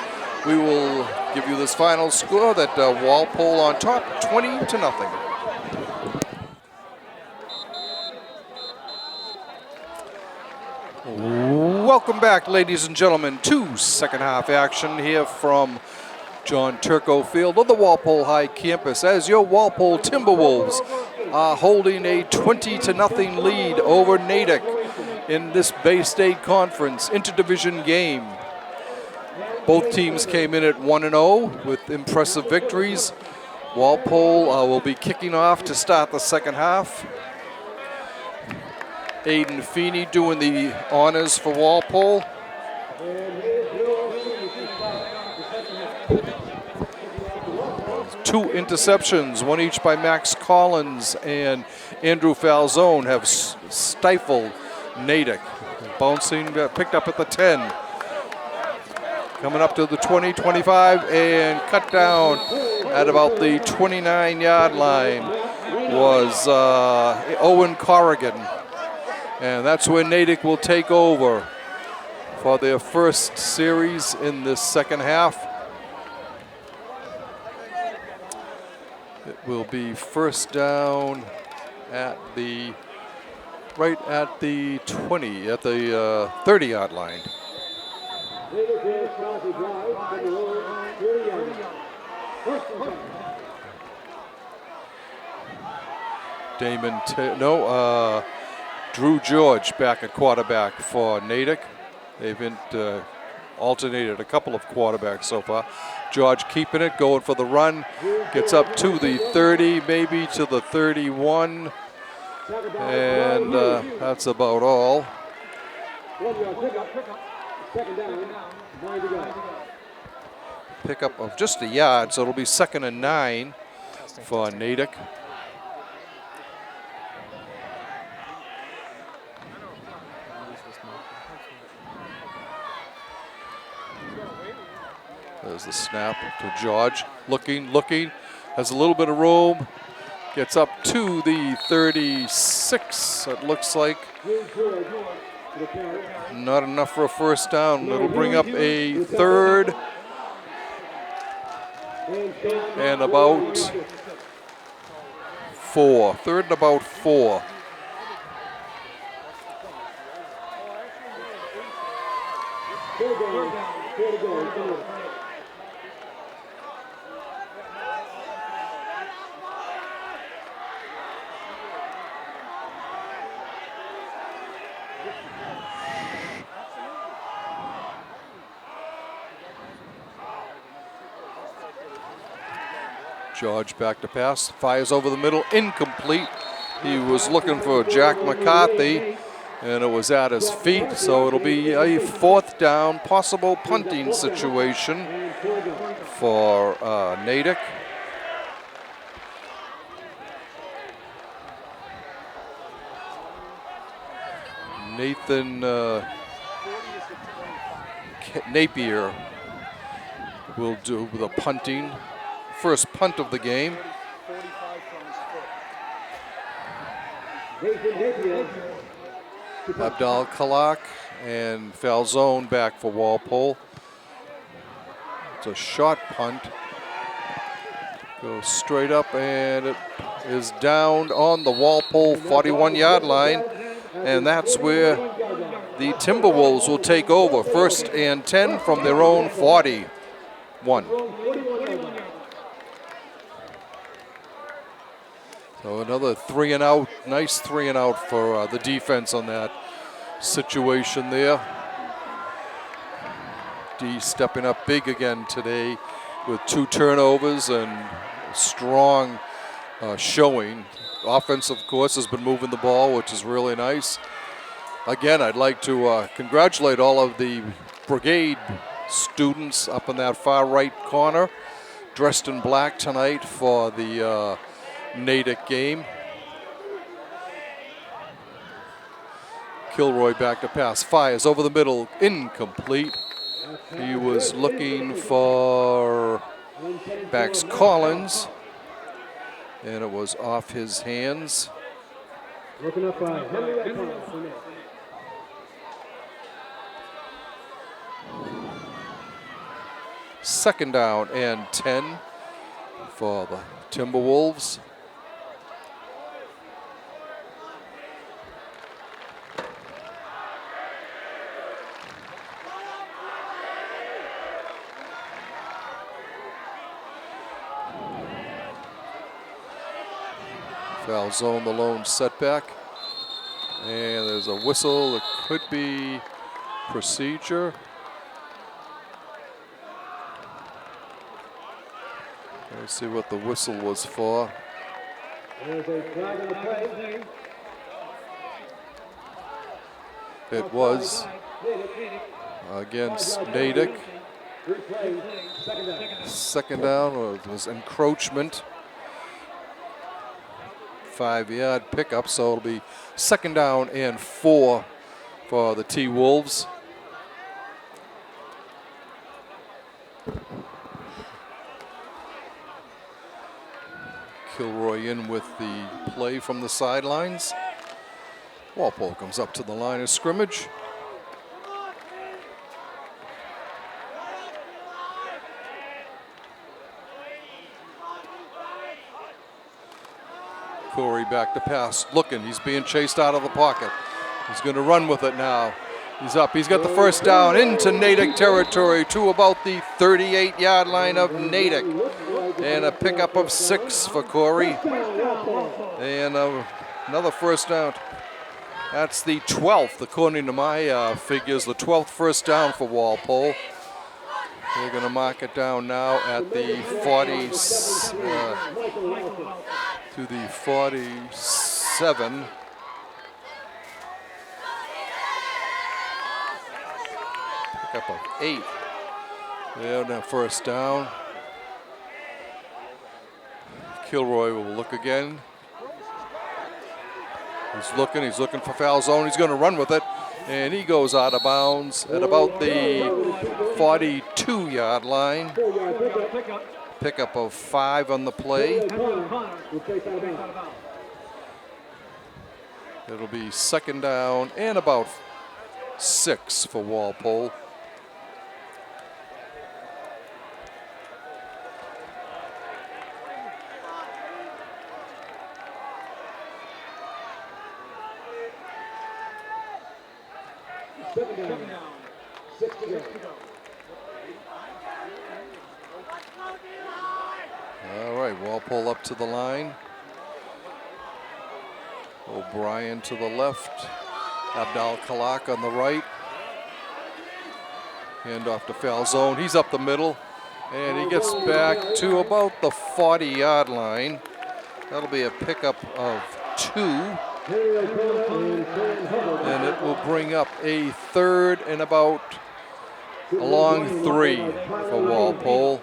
we will give you this final score that Walpole on top, 20-0. Welcome back, ladies and gentlemen, to second half action here from John Turco Field of the Walpole High campus as your Walpole Timberwolves are holding a 20-0 lead over Natick in this Bay State Conference interdivision game. Both teams came in at 1-0 with impressive victories. Walpole will be kicking off to start the second half. Aiden Feeney doing the honors for Walpole. 2 interceptions, one each by Max Collins and Andrew Falzone, have stifled Natick. Bouncing, picked up at the 10. Coming up to the 20, 25, and cut down at about the 29-yard line was Owen Corrigan. And that's where Natick will take over for their first series in this second half. It will be first down at the, right at the 20, at the 30-yard line. Drew George back at quarterback for Natick. They've alternated a couple of quarterbacks so far. George keeping it, going for the run, gets up to the 30, maybe to the 31, and that's about all. 1 yard pickup. Second down. 9 to go. Pickup of just a yard, so it'll be 2nd and 9 for Natick. There's the snap to George. Looking, has a little bit of room. Gets up to the 36, it looks like. Not enough for a first down. It'll bring up a 3rd and about 4. 3rd and about 4. George back to pass, fires over the middle, incomplete. He was looking for Jack McCarthy, and it was at his feet, so it'll be a 4th down, possible punting situation for Natick. Nathan Napier will do the punting. First punt of the game. Abdal Kalak and Falzone back for Walpole. It's a short punt. Goes straight up, and it is down on the Walpole 41-yard line. And that's where the Timberwolves will take over. 1st and 10 from their own 41. So another 3 and out, nice 3 and out for the defense on that situation there. D stepping up big again today with 2 turnovers and strong showing. Offense, of course, has been moving the ball, which is really nice. Again, I'd like to congratulate all of the brigade students up in that far right corner, dressed in black tonight for the Natick game. Kilroy back to pass, fires over the middle, incomplete. He was looking for Bax Collins, and it was off his hands. Looking up by Henry Collins. 2nd down and 10 for the Timberwolves. Foul zone, the lone setback. And there's a whistle. It could be procedure. Let's see what the whistle was for. There's a flag on the play. It was against Natick. Second down was encroachment. 5-yard pickup, so it'll be 2nd down and 4 for the T-Wolves. Kilroy in with the play from the sidelines. Walpole comes up to the line of scrimmage. Corey back to pass, looking, he's being chased out of the pocket. He's going to run with it now. He's up, he's got the first down into Natick territory to about the 38-yard line of Natick. And a pickup of 6 for Corey. And another first down. That's the 12th, according to my figures, the 12th first down for Walpole. They're going to mark it down now at the 40, to the 47. Pick up of 8. There, now first down. Kilroy will look again. He's looking for foul zone. He's going to run with it. And he goes out of bounds at about the 42-yard line. Pickup of 5 on the play. It'll be second down and about 6 for Walpole. All right, Walpole up to the line. O'Brien to the left. Abdal Kalak on the right. Hand off to foul zone. He's up the middle. And he gets back to about the 40-yard line. That'll be a pickup of 2. And it will bring up a third and about a long 3 for Walpole.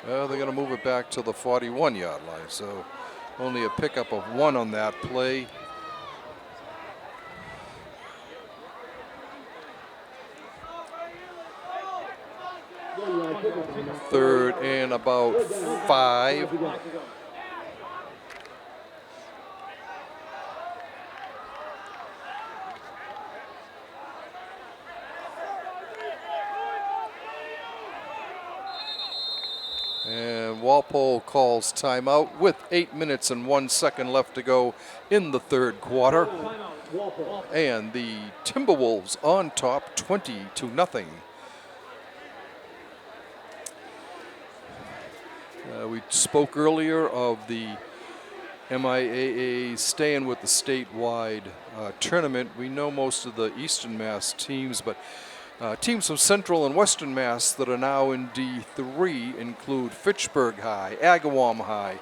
Well, they're going to move it back to the 41-yard line, so only a pickup of 1 on that play. Third and about 5. And Walpole calls timeout with 8 minutes and 1 second left to go in the third quarter. And the Timberwolves on top 20-0. We spoke earlier of the MIAA staying with the statewide tournament. We know most of the Eastern Mass teams, but teams from Central and Western Mass that are now in D3 include Fitchburg High, Agawam High,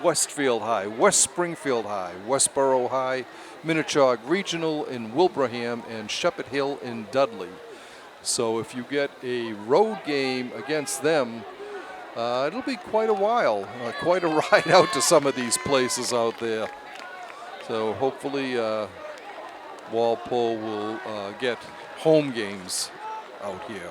Westfield High, West Springfield High, Westboro High, Minnechaug Regional in Wilbraham, and Shepherd Hill in Dudley. So if you get a road game against them, it'll be quite a while, quite a ride out to some of these places out there. So hopefully Walpole will get home games out here.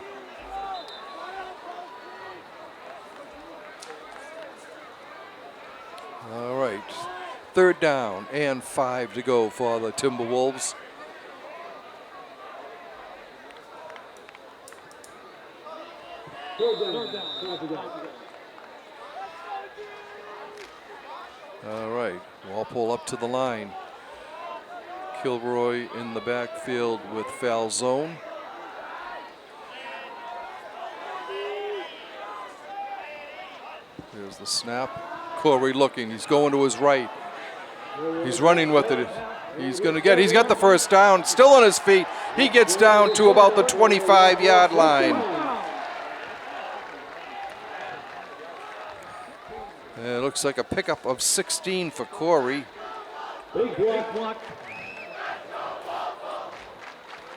All right, third down and 5 to go for the Timberwolves. All right, Walpole up to the line. Kilroy in the backfield with foul zone. Here's the snap. Corey looking, he's going to his right. He's running with it. He's got the first down, still on his feet. He gets down to about the 25-yard line. And it looks like a pickup of 16 for Corey. Big block.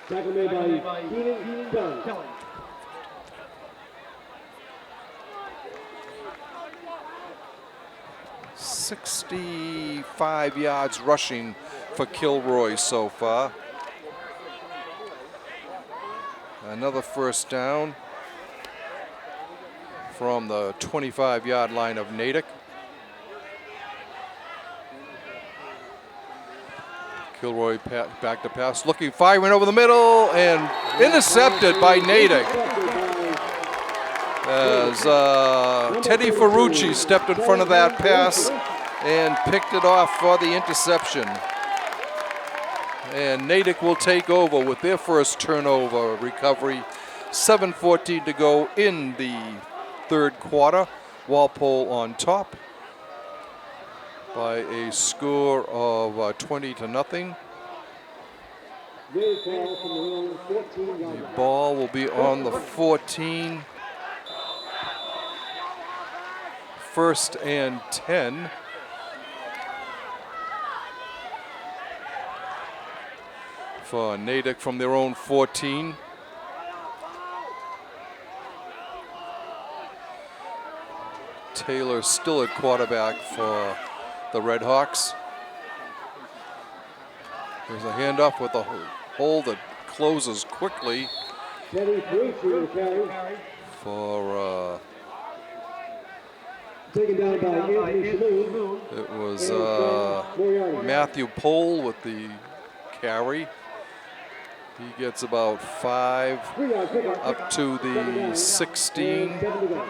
Tackle made by Keenan Kelly. 65 yards rushing for Kilroy so far. Another first down from the 25-yard line of Natick. Kilroy back to pass, firing over the middle, and intercepted by Natick. As Teddy Ferrucci stepped in front of that pass and picked it off for the interception. And Natick will take over with their first turnover recovery. 7:14 to go in the third quarter. Walpole on top. by a score of 20-0. They call from their own 14-yard The line. ball will be on the 14. 1st and 10. For Natick from their own 14. Taylor still at quarterback for the Red Hawks. There's a handoff with a hole that closes quickly Teddy Preachy to carry. for Taken down by Anthony Saloon. it was Moriarty. Matthew Pohl with the carry. He gets about 5 3-yard pickup. up to the 16. And 7 to go.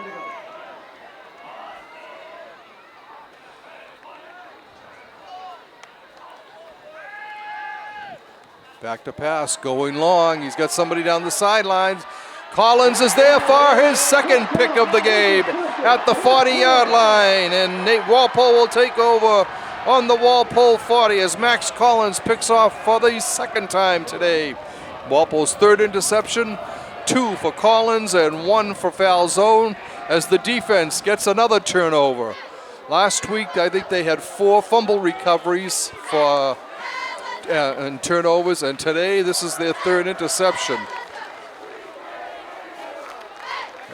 Back to pass, going long. He's got somebody down the sidelines. Collins is there for his second pick of the game at the 40-yard line. And Nate Walpole will take over on the Walpole 40 as Max Collins picks off for the second time today. Walpole's third interception, 2 for Collins and 1 for Falzone as the defense gets another turnover. Last week, I think they had 4 fumble recoveries for and turnovers, and today this is their third interception.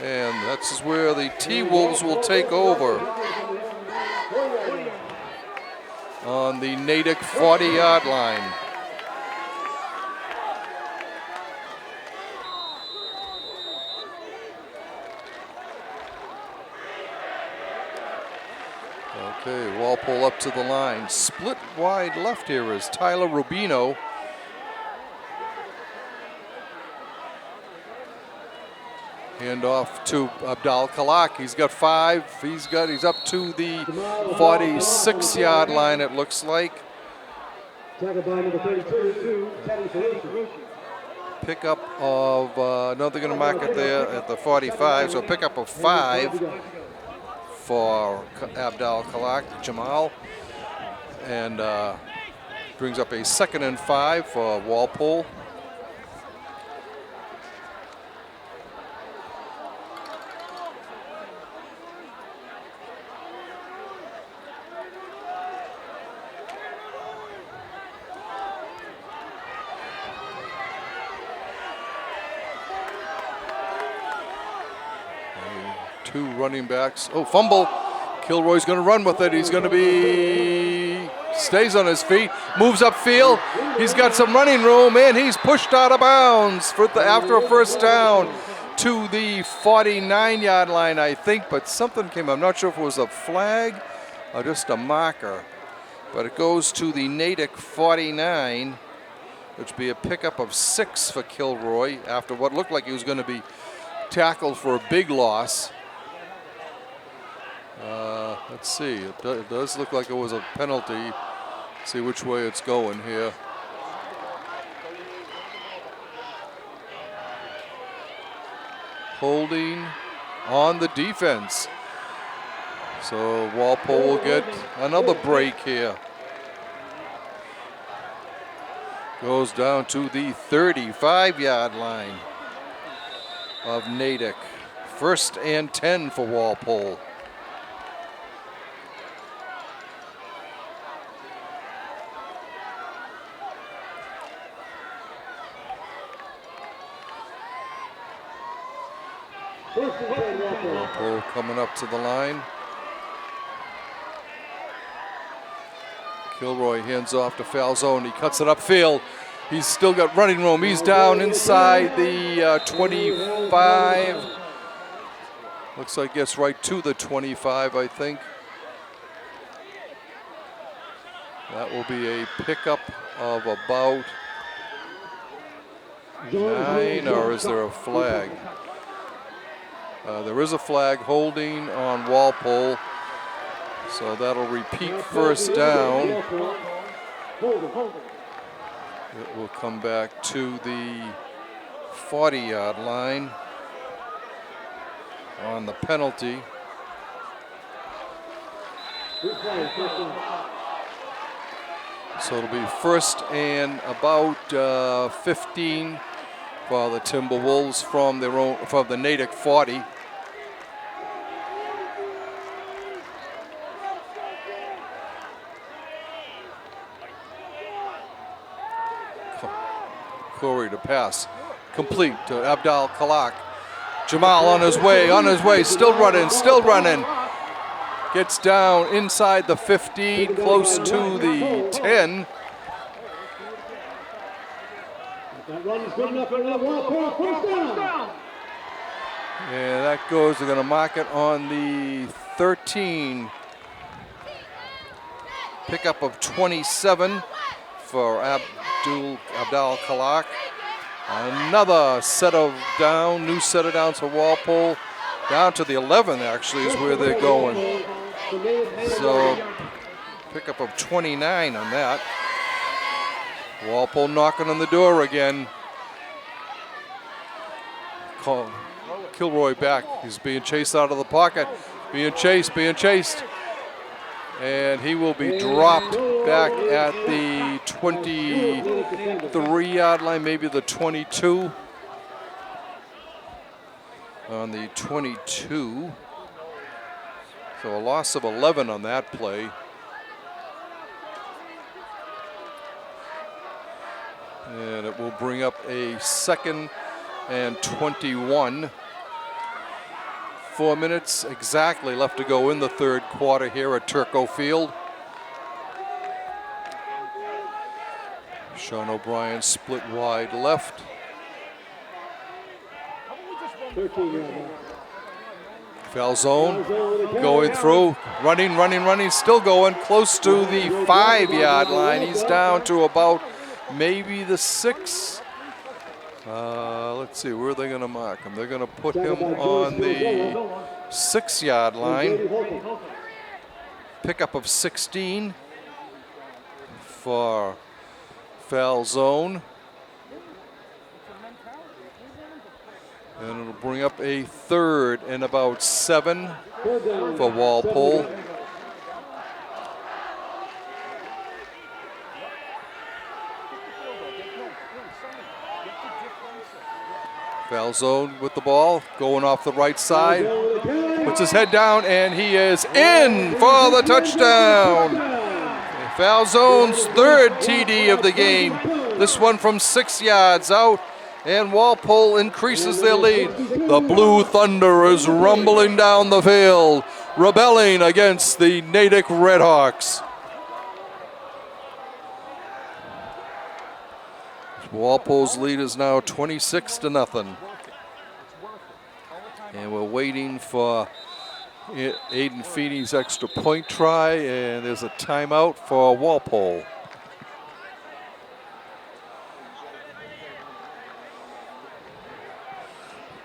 And that's where the T-Wolves will take over on the Natick 40-yard line. Okay, Walpole up to the line. Split wide left here is Tyler Rubino. Hand off to Abdal Kalak. He's got 5. He's up to the 46-yard line, it looks like. Tackled by number 32, Teddy Preachy. Pickup of, no, they're going to mark it there at the 45, so pickup of 5 for Abdal Kalak, Jamal. And brings up a 2nd and 5 for Walpole. Two running backs. Oh, fumble. Kilroy's going to run with it. He's going to stays on his feet, moves upfield. He's got some running room, and he's pushed out of bounds after a first down to the 49-yard line, I think. But something came. I'm not sure if it was a flag or just a marker. But it goes to the Natick 49, which would be a pickup of 6 for Kilroy after what looked like he was going to be tackled for a big loss. Let's see. It does look like it was a penalty. See which way it's going here. Holding on the defense. So Walpole will get another break here. Goes down to the 35-yard line of Natick. 1st and 10 for Walpole. Walpole coming up to the line. Kilroy hands off to Falzone. He cuts it upfield. He's still got running room. He's down inside the 25. Looks like gets right to the 25, I think. That will be a pickup of about 9, or is there a flag? There is a flag holding on Walpole, so that'll repeat first down. It will come back to the 40-yard line on the penalty. So it'll be first and about 15 for the Timberwolves from the Natick 40. Corey to pass, complete to Abdal Kalak. Jamal on his way, still running. Gets down inside the 15, close to the 10. That run is good enough for another Walpole first down. Yeah, that goes, they're gonna mark it on the 13. Pickup of 27 for Abdal Kalak. Another new set of downs for Walpole. Down to the 11 actually is where they're going. So pickup of 29 on that. Walpole knocking on the door again. Kilroy back. He's being chased out of the pocket. Being chased. And he will be dropped back at the 23-yard line, maybe the 22. On the 22. So a loss of 11 on that play. And it will bring up a 2nd and 21. 4 minutes exactly left to go in the third quarter here at Turco Field. Sean O'Brien split wide left. 13-yard. Foul zone, going through, running, still going, close to the 5-yard line. He's down to about maybe the 6. Let's see, where are they going to mark him? They're going to put him on the 6-yard line. Pickup of 16 for foul zone. And it'll bring up a 3rd and about 7 for Walpole. Foul zone with the ball, going off the right side. Puts his head down, and he is in for the touchdown. Foul zone's 3rd TD of the game. This one from 6 yards out. And Walpole increases their lead. The Blue Thunder is rumbling down the field, rebelling against the Natick Redhawks. Walpole's lead is now 26-0. And we're waiting for Aiden Feeney's extra point try, and there's a timeout for Walpole.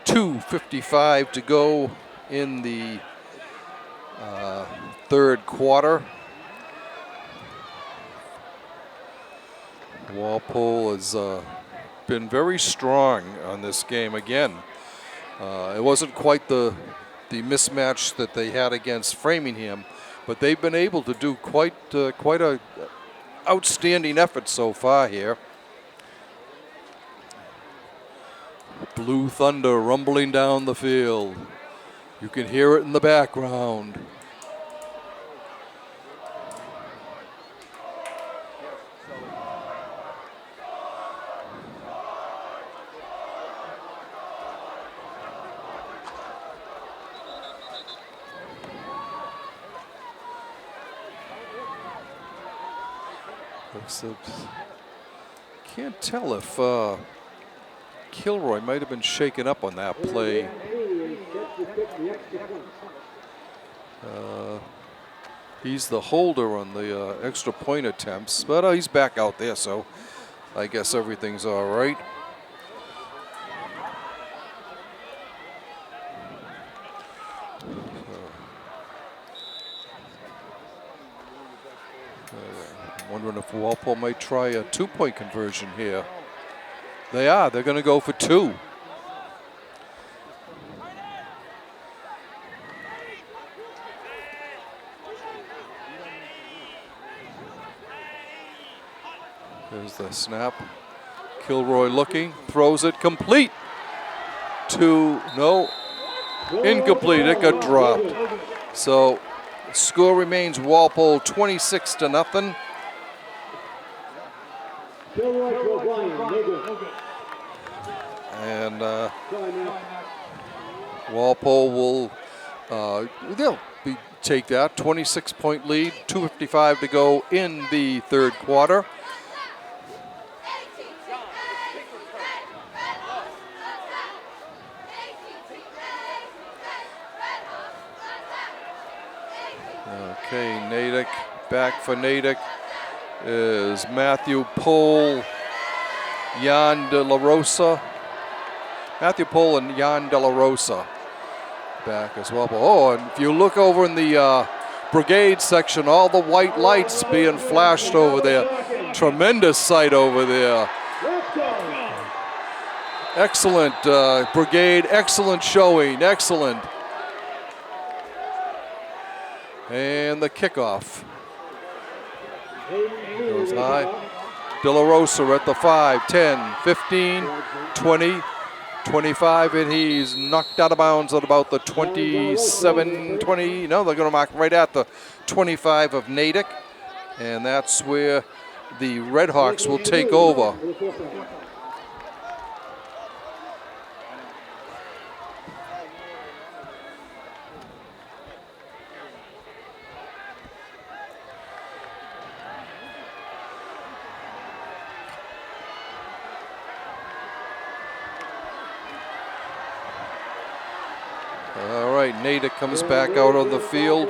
2:55 to go in the third quarter. Walpole has been very strong on this game again. It wasn't quite the mismatch that they had against Framingham, but they've been able to do quite a outstanding effort so far here. Blue Thunder rumbling down the field. You can hear it in the background. Can't tell if Kilroy might have been shaken up on that play. He's the holder on the extra point attempts, but he's back out there, so I guess everything's all right. Wondering if Walpole might try a two-point conversion here. They are. They're going to go for two. There's the snap. Kilroy looking, throws it complete to, no, incomplete. It got dropped. So score remains Walpole 26-0. And Walpole will take that 26-point lead, 2:55 to go in the third quarter. Okay, Natick, back for Natick is Matthew Pohl, Jan De La Rosa. Matthew Pohl and Jan De La Rosa back as well. Oh, and if you look over in the brigade section, all the white lights being flashed over there. Tremendous sight over there. Excellent brigade, excellent showing, excellent. And the kickoff goes high. De La Rosa at the 5, 10, 15, 20, 25, and he's knocked out of bounds at about the 27, 20. No, they're going to mark right at the 25 of Natick, and that's where the Red Hawks will take over. All right, Natick comes back out on the field.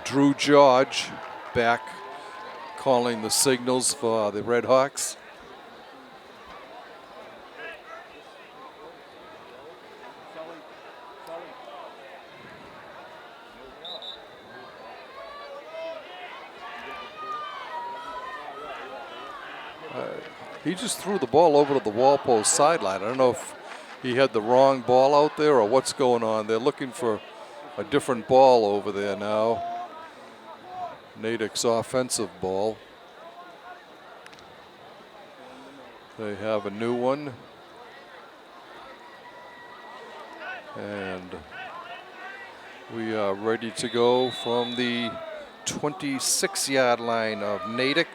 Drew George back calling the signals for the Red Hawks. He just threw the ball over to the Walpole sideline. I don't know if he had the wrong ball out there or what's going on. They're looking for a different ball over there now. Natick's offensive ball. They have a new one. And we are ready to go from the 26-yard line of Natick.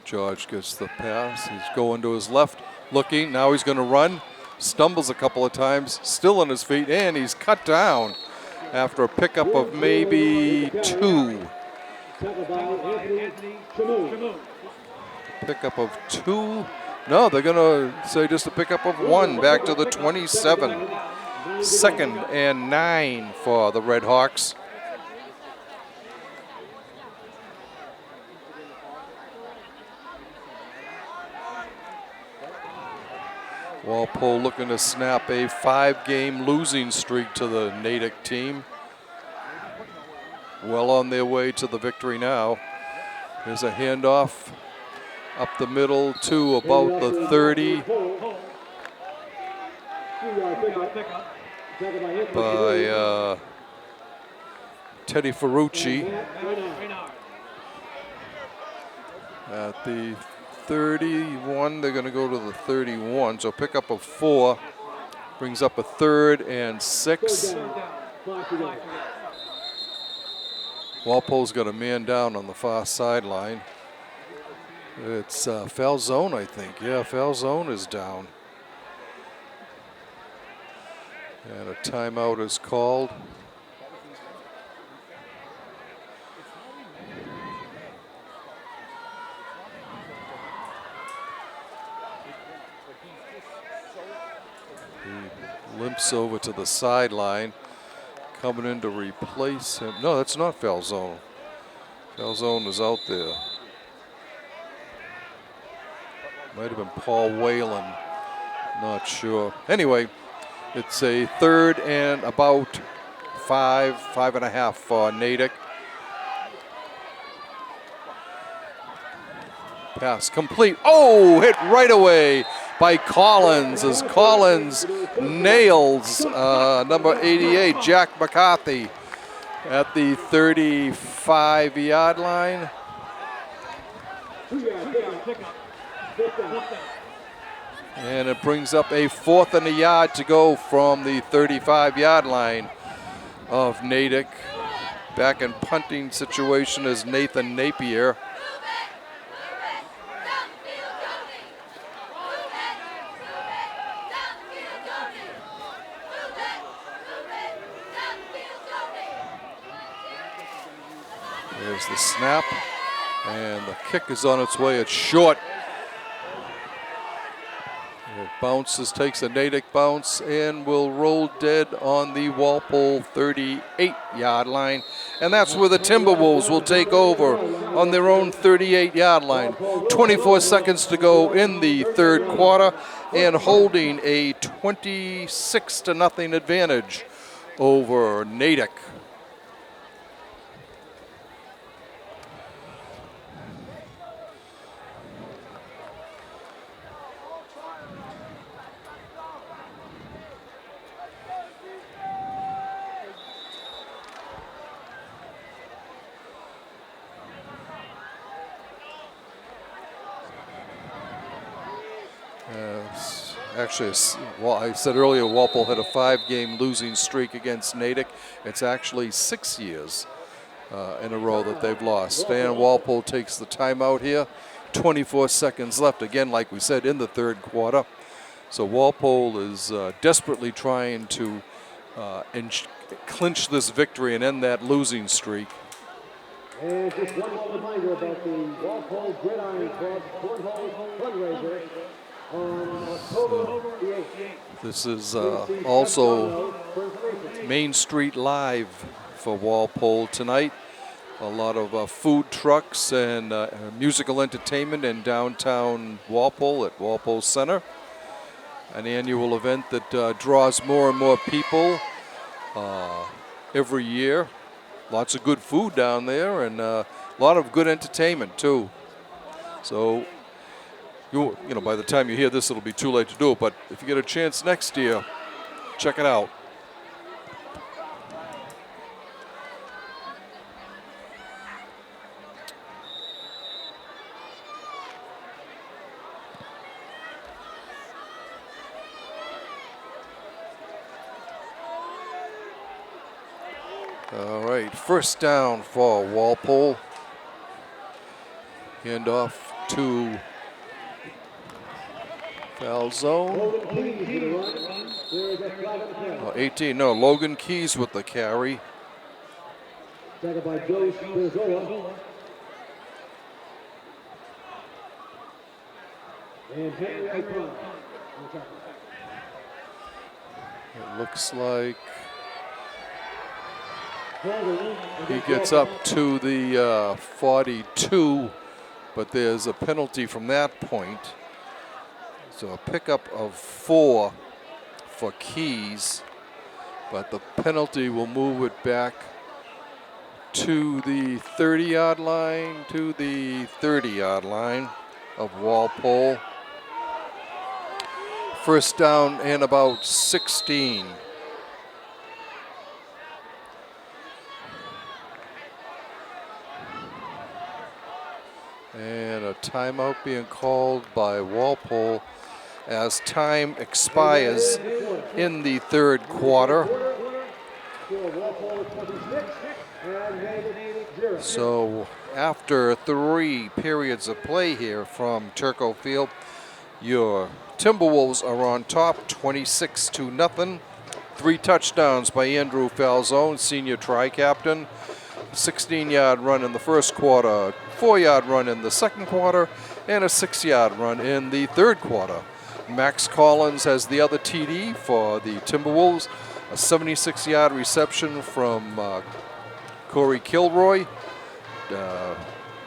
George gets the pass. He's going to his left, looking. Now he's going to run. Stumbles a couple of times, still on his feet, and he's cut down after a pickup of maybe 2. Pickup of 2. No, they're going to say just a pickup of 1 back to the 27. 2nd and 9 for the Red Hawks. Walpole looking to snap a 5-game losing streak to the Natick team. Well on their way to the victory now. There's a handoff up the middle to about the 30 by Teddy Ferrucci. At the 31, they're going to go to the 31, so pickup of 4 brings up a 3rd and 6. Walpole's got a man down on the far sideline. It's Falzone, I think. Yeah, Falzone is down. And a timeout is called. Limps over to the sideline, coming in to replace him. No, that's not Falzone. Falzone is out there. Might have been Paul Whalen, not sure. Anyway, it's a 3rd and about 5.5 for Natick. Pass complete. Oh, hit right away by Collins as Collins nails number 88, Jack McCarthy, at the 35-yard line. And it brings up a 4th and a yard to go from the 35-yard line of Natick. Back in punting situation is Nathan Napier. There's the snap, and the kick is on its way. It's short. It bounces, takes a Natick bounce, and will roll dead on the Walpole 38-yard line. And that's where the Timberwolves will take over on their own 38-yard line. 24 seconds to go in the third quarter, and holding a 26-0 advantage over Natick. Actually, well, I said earlier, Walpole had a 5-game losing streak against Natick. It's actually 6 years in a row that they've lost. And Walpole takes the timeout here. 24 seconds left, again, like we said, in the third quarter. So Walpole is desperately trying to clinch this victory and end that losing streak. And just one more reminder about the Walpole Gridiron Club Cornhole fundraiser on October the 8th. This is also Main Street Live for Walpole tonight. A lot of food trucks and musical entertainment in downtown Walpole at Walpole Center. An annual event that draws more and more people every year. Lots of good food down there, and a lot of good entertainment too. So, you know, by the time you hear this, it'll be too late to do it. But if you get a chance next year, check it out. All right, first down for Walpole. Hand off to foul zone. 18, no, Logan Keys with the carry. Second by Joe Spizzola. And Henry Icon. It looks like he gets up to the 42, but there's a penalty from that point. So a pickup of 4 for Keys, but the penalty will move it back to the 30-yard line, to the 30-yard line of Walpole. First down and about 16. And a timeout being called by Walpole as time expires in the third quarter. So after 3 periods of play here from Turco Field, your Timberwolves are on top 26-0. 3 touchdowns by Andrew Falzone, senior tri-captain. 16-yard run in the first quarter, 4-yard run in the second quarter, and a 6-yard run in the third quarter. Max Collins has the other TD for the Timberwolves, a 76-yard reception from Corey Kilroy.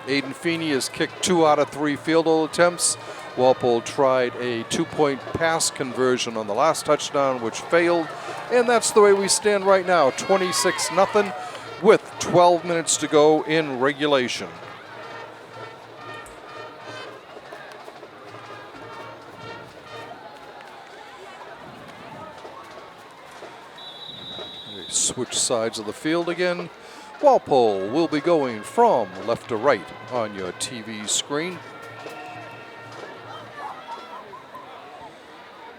Aiden Feeney has kicked 2 out of 3 field goal attempts. Walpole tried a 2-point pass conversion on the last touchdown, which failed. And that's the way we stand right now, 26-0. With 12 minutes to go in regulation. switch sides of the field again. Walpole will be going from left to right on your TV screen.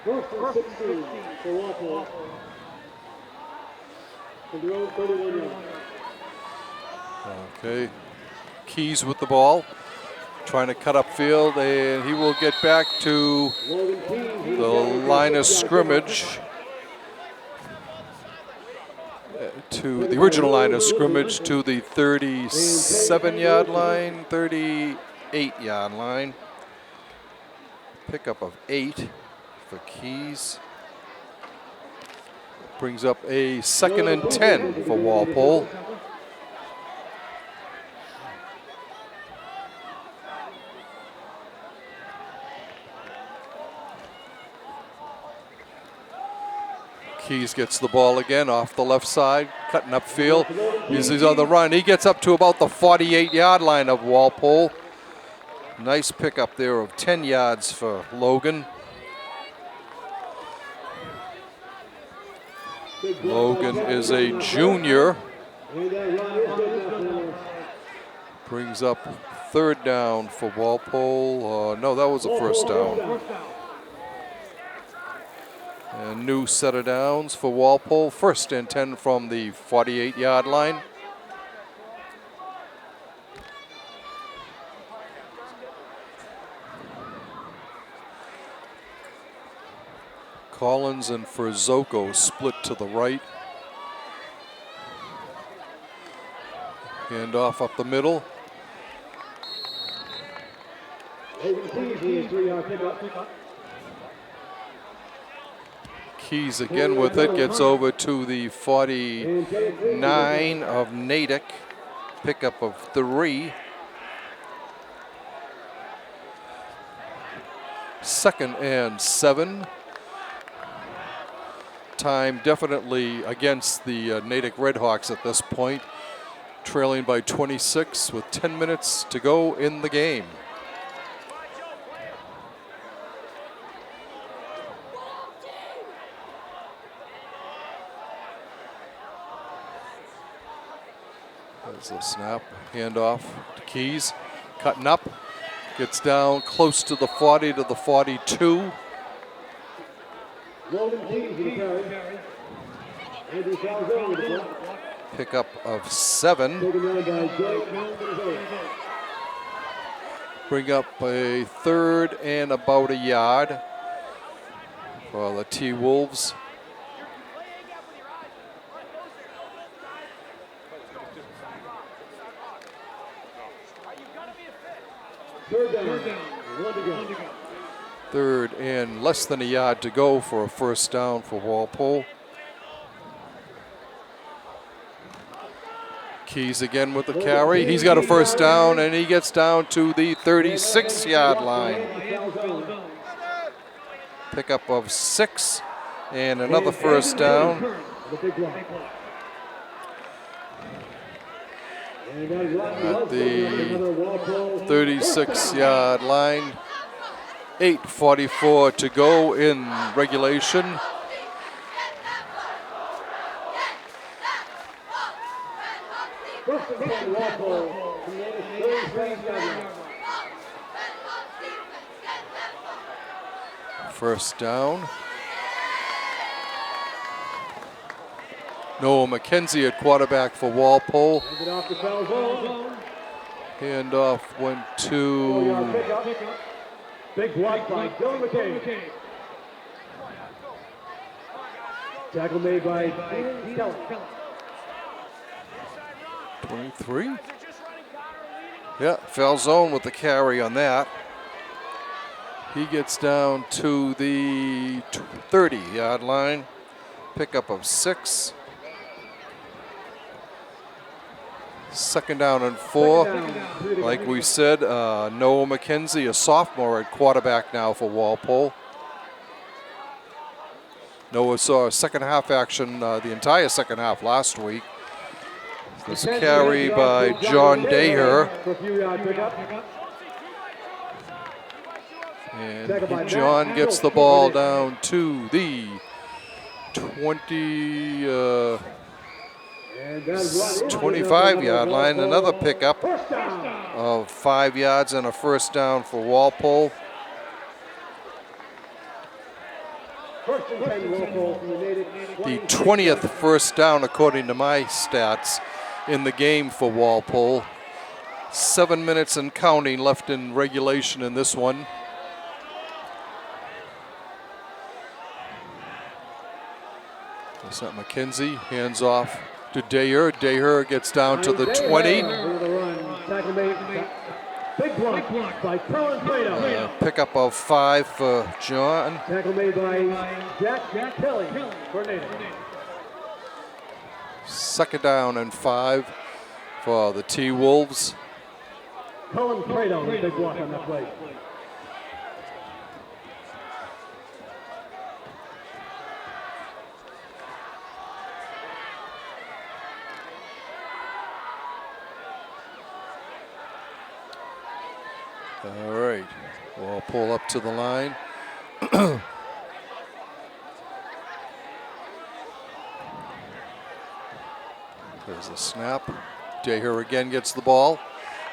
First and 16 for Walpole. From the own 31 yards. Okay, Keys with the ball, trying to cut upfield, and he will get back to the line of scrimmage, to the original line of scrimmage, to the 37-yard line, 38-yard line. Pickup of 8 for Keys. Brings up a 2nd and 10 for Walpole. Keys gets the ball again off the left side, cutting upfield. He's on the run. He gets up to about the 48-yard line of Walpole. Nice pickup there of 10 yards for Logan. Logan is a junior. Brings up 3rd down for Walpole. No, that was a 1st down. A new set of downs for Walpole. 1st and 10 from the 48-yard line. Collins and Frizoko split to the right. Hand off up the middle. Keys again with it, gets over to the 49 of Natick. Pickup of 3. 2nd and 7. Time definitely against the Natick Redhawks at this point, trailing by 26 with 10 minutes to go in the game. There's the snap, handoff to Keys, cutting up, gets down close to the 40 to the 42. Pickup of 7. Bring up a 3rd and about a yard for the T-Wolves. Third and less than a yard to go for a 1st down for Walpole. Keys again with the carry. He's got a 1st down, and he gets down to the 36-yard line. Pickup of 6 and another 1st down. At the 36-yard line. 8:44 to go in regulation. First down. Noah McKenzie at quarterback for Walpole. Handoff went to big block by Dylan McKay. Tackle made by Kelly. 23. Yeah, Falzone with the carry on that. He gets down to the 30-yard line. Pickup of 6. 2nd down and 4. Like we said, Noah McKenzie, a sophomore at quarterback now for Walpole. Noah saw second half action, the entire second half last week. This carry by John Daher. And John gets the ball down to the 20, And that's 25-yard line, another pickup First down. of 5 yards and a first down for Walpole. First and 10, Walpole from the Natick. The 20th first down according to my stats in the game for Walpole. 7 minutes and counting left in regulation in this one. Is that McKenzie? Hands off to Dayer. Dayer gets down to the 20. Tackle made. Big block by Colin Prado. Pickup of 5 for John. Tackle made by Jack Kelly for Natick. Second down and 5 for the T-Wolves. Colin Prado, big block on that play. All right, we'll pull up to the line. There's a snap. Daher again gets the ball.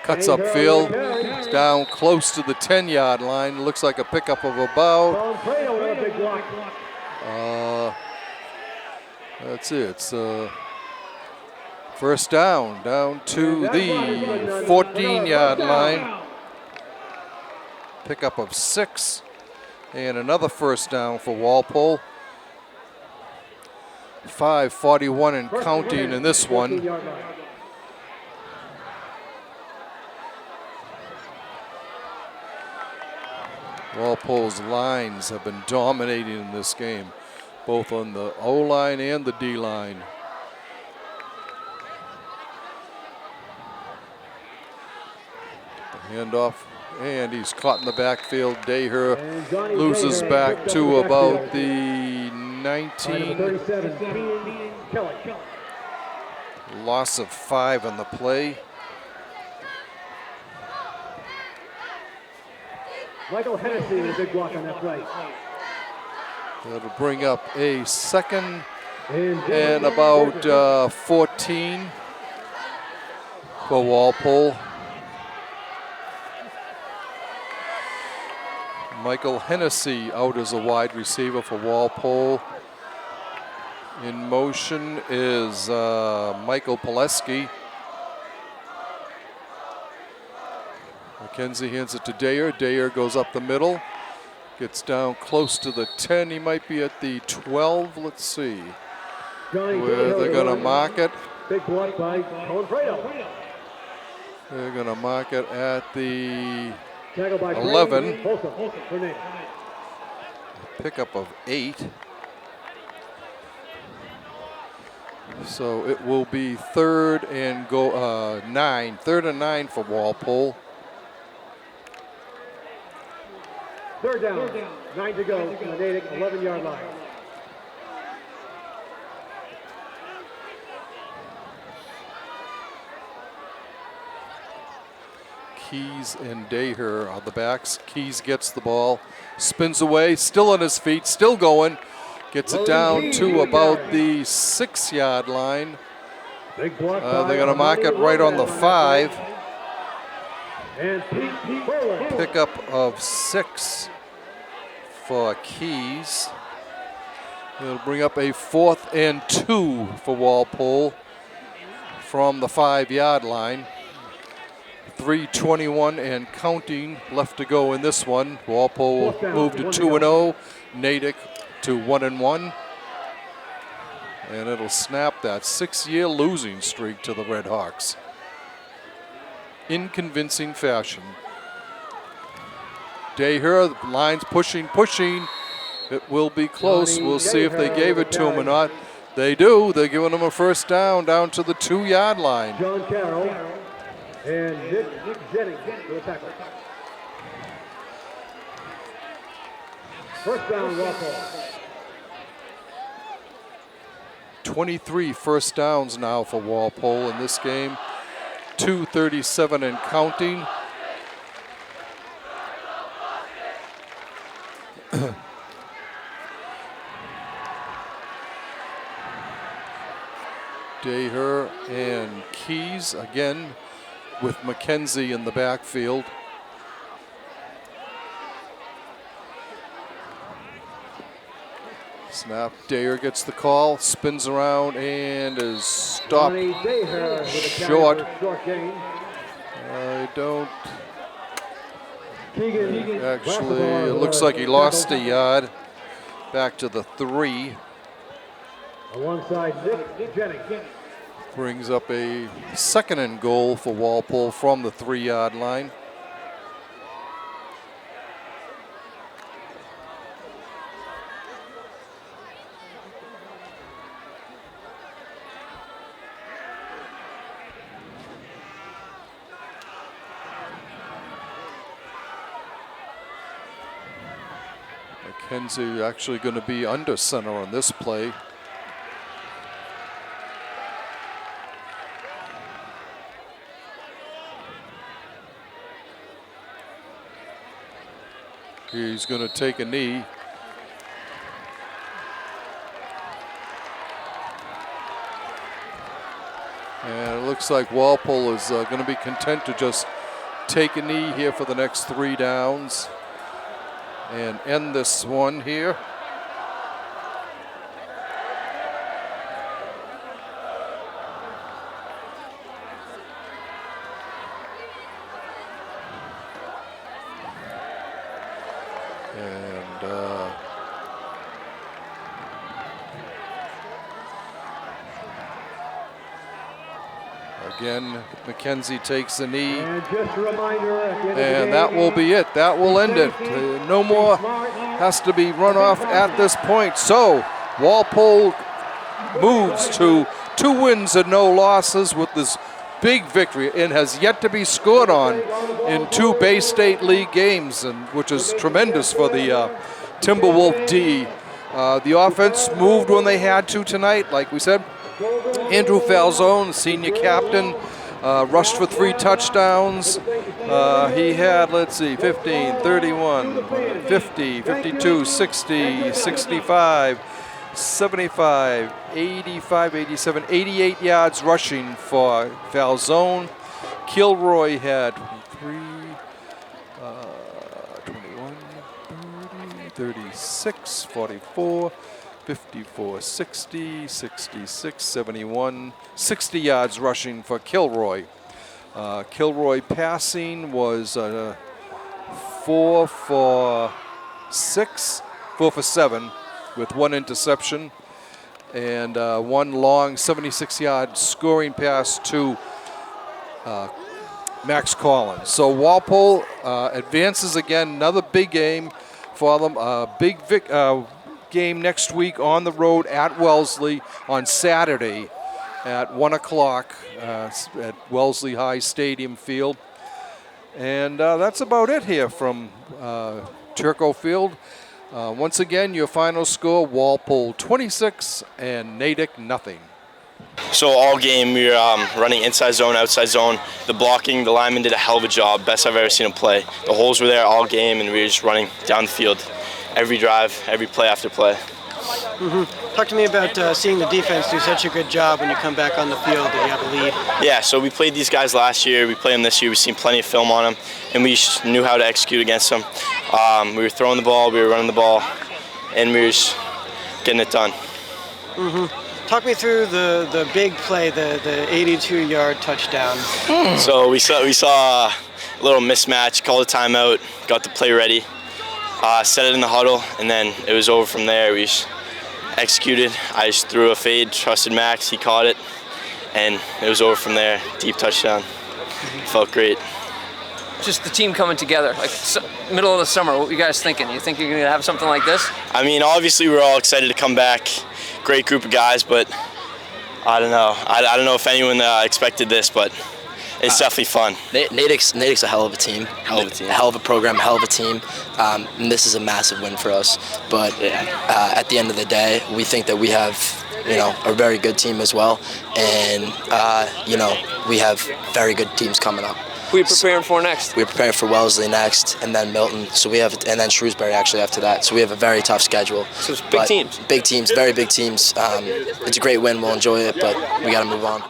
Cuts upfield. It's down close to the 10-yard line. Looks like a pickup of about. Colin Prado with a big block. That's it. It's first down to the 14-yard line. Pickup of 6 and another first down for Walpole. 5:41 and counting in this one. Walpole's lines have been dominating in this game, both on the O-line and the D-line. Handoff. And he's caught in the backfield. Daher loses back to about the 19. Loss of 5 on the play. Michael Hennessy with a big block on that play. That'll bring up a second and about 14 for Walpole. Michael Hennessy out as a wide receiver for Walpole. In motion is Michael Pileski. McKenzie hands it to Dayer. Dayer goes up the middle. Gets down close to the 10. He might be at the 12. Let's see where they're going to mark it. Big block by Colin Prado. They're going to mark it at the 11. Pickup of 8. So it will be third and 9. Third and 9 for Walpole. Third down. 9 to go from the Natick 11-yard line. Keys and Daher are the backs. Keys gets the ball, spins away, still on his feet, still going. Gets it down to about the 6-yard line. They're going to mark it right on the 5. Pickup of 6 for Keys. It'll bring up a 4th and 2 for Walpole from the 5-yard line. 3:21 and counting left to go in this one. Walpole moved to 2-0. Natick to 1-1. And it'll snap that 6-year losing streak to the Red Hawks in convincing fashion. Daher, the line's pushing. It will be close. We'll see if they gave it to him or not. They do. They're giving him a first down to the 2-yard line. John Carroll and Nick Jennings for the tackle. First down, Walpole. 23 first downs now for Walpole in this game. 2:37 and counting. Daher and Keys again with McKenzie in the backfield. Snap, Daher gets the call, spins around and is stopped short. I don't, actually, it looks like he lost a yard. Back to the 3. Alongside Nick Jennings. Brings up a 2nd and goal for Walpole from the 3-yard line. McKenzie actually going to be under center on this play. He's going to take a knee. And it looks like Walpole is going to be content to just take a knee here for the next 3 downs and end this one here. Again, McKenzie takes the knee, And just a reminder, and that will be it. That will end it. No more has to be run off at this point. So Walpole moves to 2 wins and no losses with this big victory, and has yet to be scored on in 2 Bay State League games, and which is tremendous for the Timberwolf D. The offense moved when they had to tonight, like we said. Andrew Falzone, senior captain, rushed for 3 touchdowns. He had, let's see, 15, 31, 50, 52, 60, 65, 75, 85, 87, 88 yards rushing for Falzone. Kilroy had 23, 21, 30, 36, 44, 54, 60, 66, 71, 60 yards rushing for Kilroy. Kilroy passing was 4 for 7 with 1 interception and 1 long 76-yard scoring pass to Max Collins. So Walpole advances again, another big game for them. Big game next week on the road at Wellesley on Saturday at 1 o'clock at Wellesley High Stadium Field. And that's about it here from Turco Field. Once again, your final score, Walpole 26 and Natick nothing. So all game we were running inside zone, outside zone. The blocking, the linemen did a hell of a job. Best I've ever seen them play. The holes were there all game, and we were just running down the field. Every drive, every play after play. Talk to me about seeing the defense do such a good job when you come back on the field and you have a lead. Yeah, so we played these guys last year. We played them this year. We've seen plenty of film on them, and we just knew how to execute against them. We were throwing the ball, we were running the ball, and we were just getting it done. Talk me through the big play, the 82-yard touchdown. So we saw a little mismatch, called a timeout, got the play ready. Set it in the huddle, and then it was over from there. We just executed. I just threw a fade, trusted Max, he caught it, and it was over from there. Deep touchdown. Felt great. Just the team coming together, like middle of the summer. What were you guys thinking? You think you're going to have something like this? I mean, obviously we're all excited to come back. Great group of guys, but I don't know. I don't know if anyone expected this, but it's definitely fun. Natick's a hell of a team. Hell of a program, hell of a team. And this is a massive win for us. But at the end of the day, we think that we have, a very good team as well. And, we have very good teams coming up. Who are you preparing for next? We're preparing for Wellesley next, and then Milton. So we have, and then Shrewsbury actually after that. So we have a very tough schedule. So it's big teams. Big teams, very big teams. It's a great win. We'll enjoy it, but we got to move on.